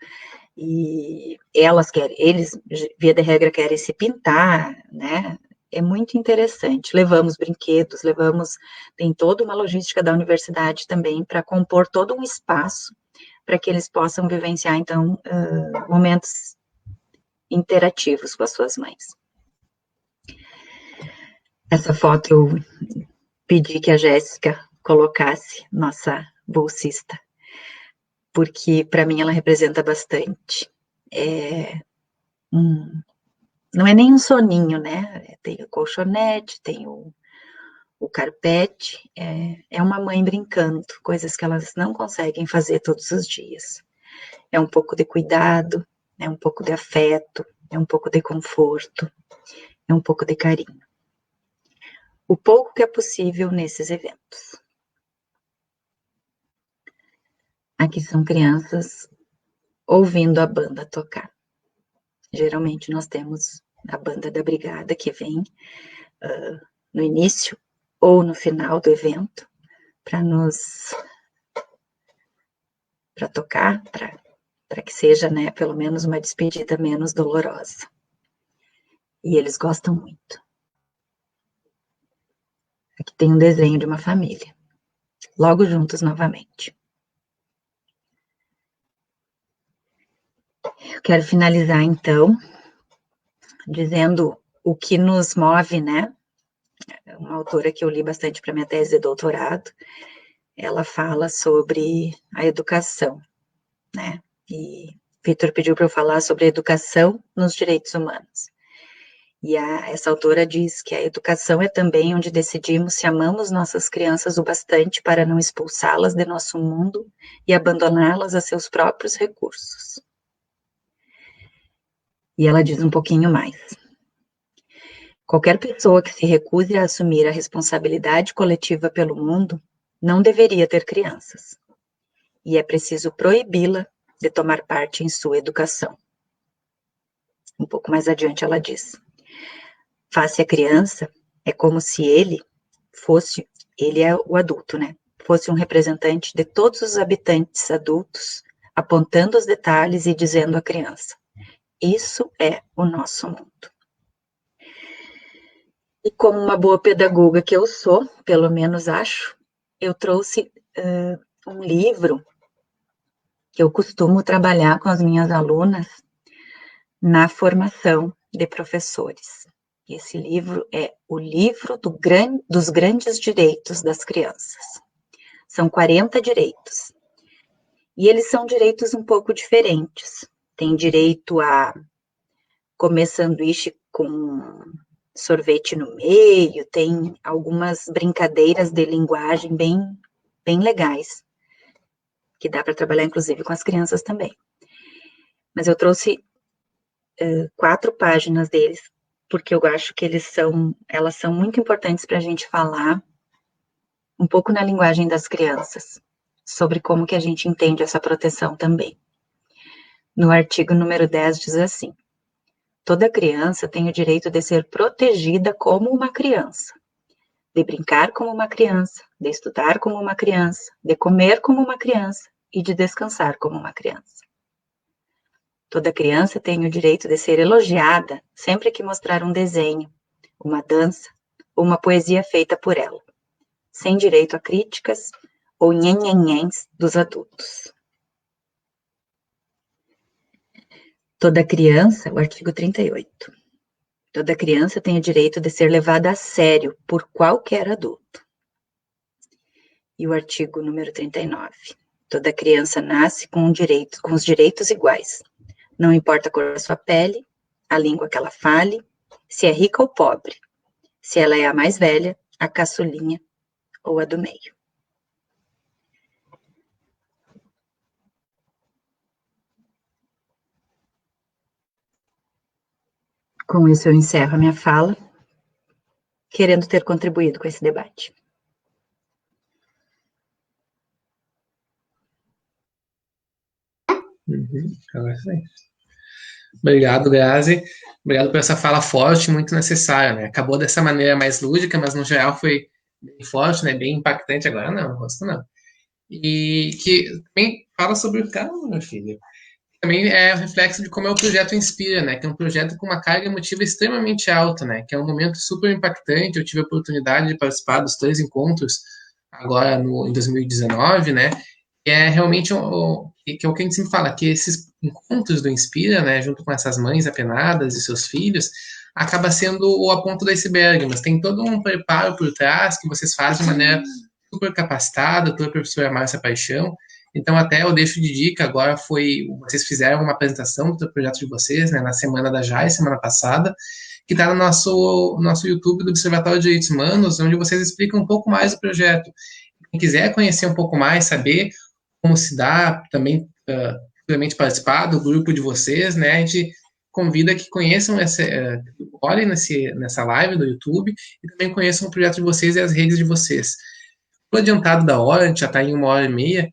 e eles, via de regra, querem se pintar, né, é muito interessante. Levamos brinquedos, tem toda uma logística da universidade também para compor todo um espaço para que eles possam vivenciar, então, momentos interativos com as suas mães. Essa foto eu pedi que a Jéssica colocasse, nossa bolsista, porque para mim ela representa bastante. Não é nem um soninho, né? Tem o colchonete, tem o carpete, é uma mãe brincando, coisas que elas não conseguem fazer todos os dias. É um pouco de cuidado, é um pouco de afeto, é um pouco de conforto, é um pouco de carinho. O pouco que é possível nesses eventos. Aqui são crianças ouvindo a banda tocar. Geralmente nós temos a banda da brigada que vem no início ou no final do evento para tocar, para que seja, né, pelo menos uma despedida menos dolorosa. E eles gostam muito. Aqui tem um desenho de uma família, logo juntos novamente. Eu quero finalizar, então, dizendo o que nos move, né? Uma autora que eu li bastante para minha tese de doutorado, ela fala sobre a educação, né? E Vitor pediu para eu falar sobre a educação nos direitos humanos. E essa autora diz que a educação é também onde decidimos se amamos nossas crianças o bastante para não expulsá-las de nosso mundo e abandoná-las a seus próprios recursos. E ela diz um pouquinho mais. Qualquer pessoa que se recuse a assumir a responsabilidade coletiva pelo mundo não deveria ter crianças. E é preciso proibi-la de tomar parte em sua educação. Um pouco mais adiante ela diz. Face à criança, é como se ele é o adulto, né? Fosse um representante de todos os habitantes adultos, apontando os detalhes e dizendo à criança, isso é o nosso mundo. E como uma boa pedagoga que eu sou, pelo menos acho, eu trouxe um livro que eu costumo trabalhar com as minhas alunas na formação de professores. Esse livro é o livro dos grandes direitos das crianças. São 40 direitos. E eles são direitos um pouco diferentes. Tem direito a comer sanduíche com sorvete no meio, tem algumas brincadeiras de linguagem bem legais, que dá para trabalhar, inclusive, com as crianças também. Mas eu trouxe 4 páginas deles, porque eu acho que elas são muito importantes para a gente falar um pouco na linguagem das crianças, sobre como que a gente entende essa proteção também. No artigo número 10 diz assim: toda criança tem o direito de ser protegida como uma criança, de brincar como uma criança, de estudar como uma criança, de comer como uma criança e de descansar como uma criança. Toda criança tem o direito de ser elogiada sempre que mostrar um desenho, uma dança ou uma poesia feita por ela, sem direito a críticas ou nhenhenhens dos adultos. Toda criança, o artigo 38, toda criança tem o direito de ser levada a sério por qualquer adulto. E o artigo número 39, toda criança nasce com os direitos iguais. Não importa a cor da sua pele, a língua que ela fale, se é rica ou pobre, se ela é a mais velha, a caçulinha ou a do meio. Com isso eu encerro a minha fala, querendo ter contribuído com esse debate. Obrigado, Grazi. Obrigado por essa fala forte, muito necessária, né? Acabou dessa maneira mais lúdica, mas no geral foi bem forte, né? Bem impactante. Agora não gosto não. E que também fala sobre o calma, meu filho. Também é o reflexo de como é o projeto Inspira, né? Que é um projeto com uma carga emotiva extremamente alta, né? Que é um momento super impactante. Eu tive a oportunidade de participar dos 3 encontros agora em 2019, né? Que é realmente que é o que a gente sempre fala, que esses encontros do Inspira, né? Junto com essas mães apenadas e seus filhos, acaba sendo a ponta do iceberg, mas tem todo um preparo por trás que vocês fazem de maneira super capacitada, pela professora Márcia Paixão. Então, até eu deixo de dica, agora vocês fizeram uma apresentação do projeto de vocês, né, na Semana da JAI, semana passada, que está no nosso YouTube do Observatório de Direitos Humanos, onde vocês explicam um pouco mais do projeto. Quem quiser conhecer um pouco mais, saber como se dá, também futuramente participar do grupo de vocês, né, a gente convida que conheçam, olhem nessa live do YouTube e também conheçam o projeto de vocês e as redes de vocês. Estou adiantado da hora, a gente já está em 1h30,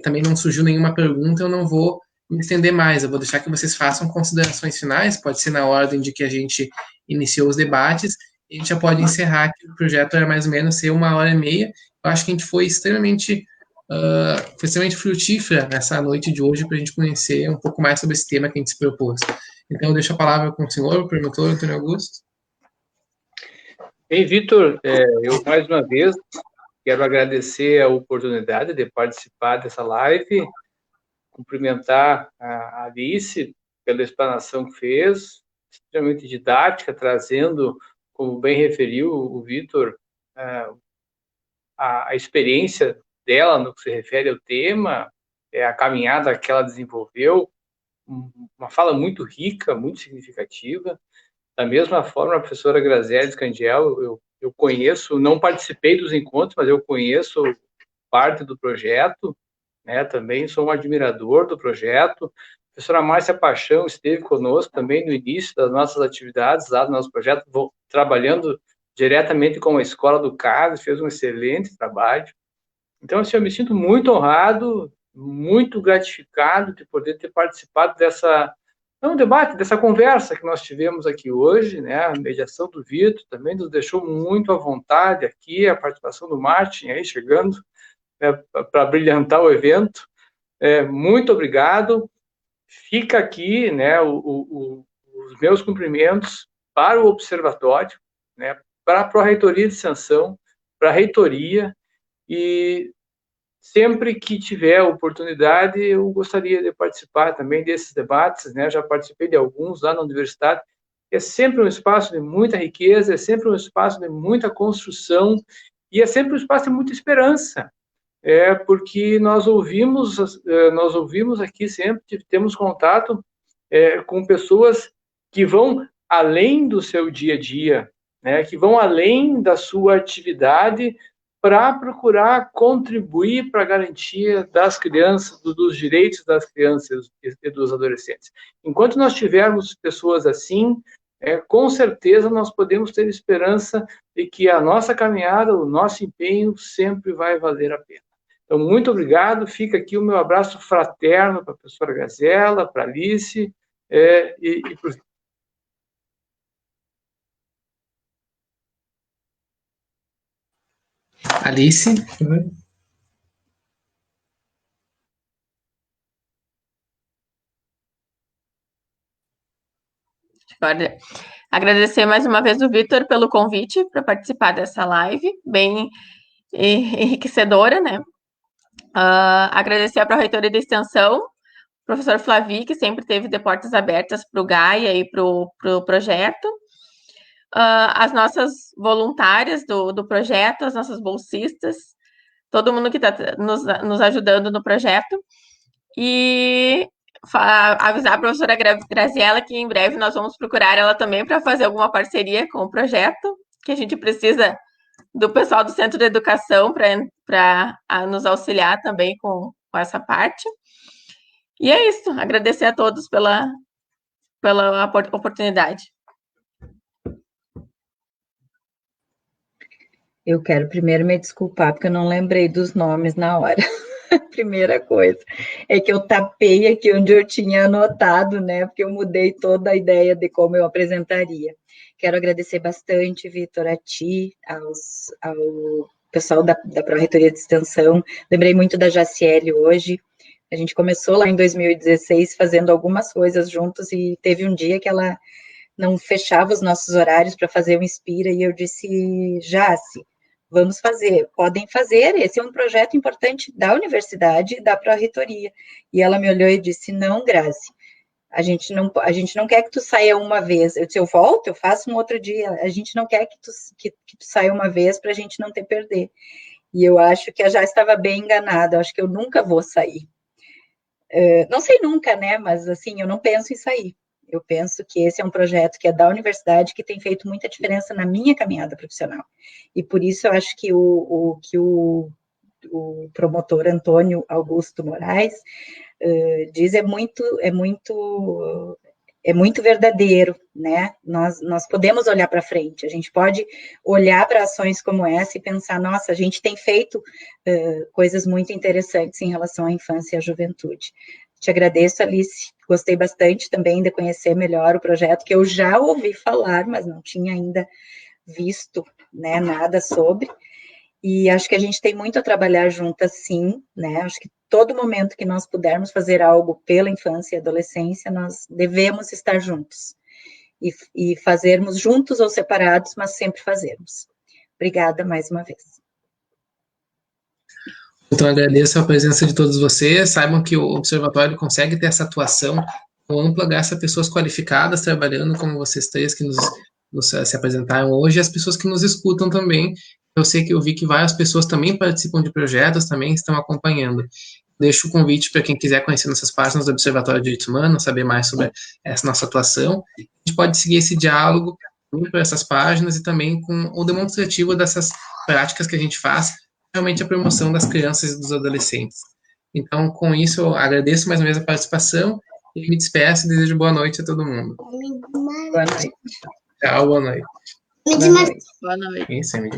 também não surgiu nenhuma pergunta, eu não vou me estender mais, eu vou deixar que vocês façam considerações finais, pode ser na ordem de que a gente iniciou os debates, e a gente já pode encerrar, que o projeto era mais ou menos ser 1h30, eu acho que a gente foi extremamente frutífera nessa noite de hoje, para a gente conhecer um pouco mais sobre esse tema que a gente se propôs. Então, eu deixo a palavra com o senhor, o promotor Antônio Augusto. Bem, Vitor, eu mais uma vez quero agradecer a oportunidade de participar dessa live, cumprimentar a Alice pela explanação que fez, extremamente didática, trazendo, como bem referiu o Vitor, a experiência dela no que se refere ao tema, a caminhada que ela desenvolveu, uma fala muito rica, muito significativa. Da mesma forma, a professora Graziele Scandiel, eu conheço, não participei dos encontros, mas eu conheço parte do projeto, né? Também sou um admirador do projeto. A professora Márcia Paixão esteve conosco também no início das nossas atividades lá do nosso projeto, trabalhando diretamente com a Escola do CAS, fez um excelente trabalho. Então, assim, eu me sinto muito honrado, muito gratificado de poder ter participado dessa conversa que nós tivemos aqui hoje, né? A mediação do Vitor também nos deixou muito à vontade aqui, a participação do Martin aí chegando, né, para brilhantar o evento. Muito obrigado. Fica aqui, né, os meus cumprimentos para o Observatório, né, para a Pró-Reitoria de Extensão, para a Reitoria, e sempre que tiver oportunidade, eu gostaria de participar também desses debates, né? Já participei de alguns lá na universidade. É sempre um espaço de muita riqueza, é sempre um espaço de muita construção e é sempre um espaço de muita esperança. Porque nós ouvimos aqui sempre, temos contato com pessoas que vão além do seu dia a dia, né, que vão além da sua atividade para procurar contribuir para a garantia das crianças, dos direitos das crianças e dos adolescentes. Enquanto nós tivermos pessoas assim, com certeza nós podemos ter esperança de que a nossa caminhada, o nosso empenho sempre vai valer a pena. Então, muito obrigado. Fica aqui o meu abraço fraterno para a professora Gazela, para a Alice e para os... Alice. Agora, agradecer mais uma vez o Vitor pelo convite para participar dessa live, bem enriquecedora, né? Agradecer à Pró-Reitoria de Extensão, professor Flavi, que sempre teve de portas abertas para o Gaia e para o projeto. As nossas voluntárias do projeto, as nossas bolsistas, todo mundo que está nos ajudando no projeto. E avisar a professora Graziela que em breve nós vamos procurar ela também para fazer alguma parceria com o projeto, que a gente precisa do pessoal do Centro de Educação para nos auxiliar também com essa parte. E é isso, agradecer a todos pela oportunidade. Eu quero primeiro me desculpar, porque eu não lembrei dos nomes na hora. Primeira coisa é que eu tapei aqui onde eu tinha anotado, né? Porque eu mudei toda a ideia de como eu apresentaria. Quero agradecer bastante, Vitor, a ti, ao pessoal da Pró-Reitoria de Extensão. Lembrei muito da Jaciele hoje. A gente começou lá em 2016 fazendo algumas coisas juntos e teve um dia que ela não fechava os nossos horários para fazer o Inspira e eu disse, Jaci, vamos fazer, podem fazer, esse é um projeto importante da universidade e da Pró-Reitoria. E ela me olhou e disse, não, Grazi, a gente não quer que tu saia uma vez. Eu disse, eu volto, eu faço um outro dia. A gente não quer que tu saia uma vez para a gente não te perder. E eu acho que eu já estava bem enganada, eu acho que eu nunca vou sair. Não sei nunca, né, mas assim, eu não penso em sair. Eu penso que esse é um projeto que é da universidade, que tem feito muita diferença na minha caminhada profissional. E por isso eu acho que o promotor Antônio Augusto Moraes diz é muito verdadeiro, né? Nós podemos olhar para frente, a gente pode olhar para ações como essa e pensar, nossa, a gente tem feito coisas muito interessantes em relação à infância e à juventude. Te agradeço, Alice, gostei bastante também de conhecer melhor o projeto, que eu já ouvi falar, mas não tinha ainda visto, né, nada sobre, e acho que a gente tem muito a trabalhar juntas, sim, né, acho que todo momento que nós pudermos fazer algo pela infância e adolescência, nós devemos estar juntos, e fazermos juntos ou separados, mas sempre fazermos. Obrigada mais uma vez. Então, agradeço a presença de todos vocês. Saibam que o Observatório consegue ter essa atuação ampla graças a pessoas qualificadas trabalhando, como vocês três que nos se apresentaram hoje, e as pessoas que nos escutam também. Eu sei que eu vi que várias pessoas também participam de projetos, também estão acompanhando. Deixo o convite para quem quiser conhecer nossas páginas do Observatório de Direitos Humanos, saber mais sobre essa nossa atuação. A gente pode seguir esse diálogo por essas páginas e também com o demonstrativo dessas práticas que a gente faz, realmente a promoção das crianças e dos adolescentes. Então, com isso, eu agradeço mais uma vez a participação e me despeço e desejo boa noite a todo mundo. Boa noite. Tchau, boa noite. Boa noite. Isso, é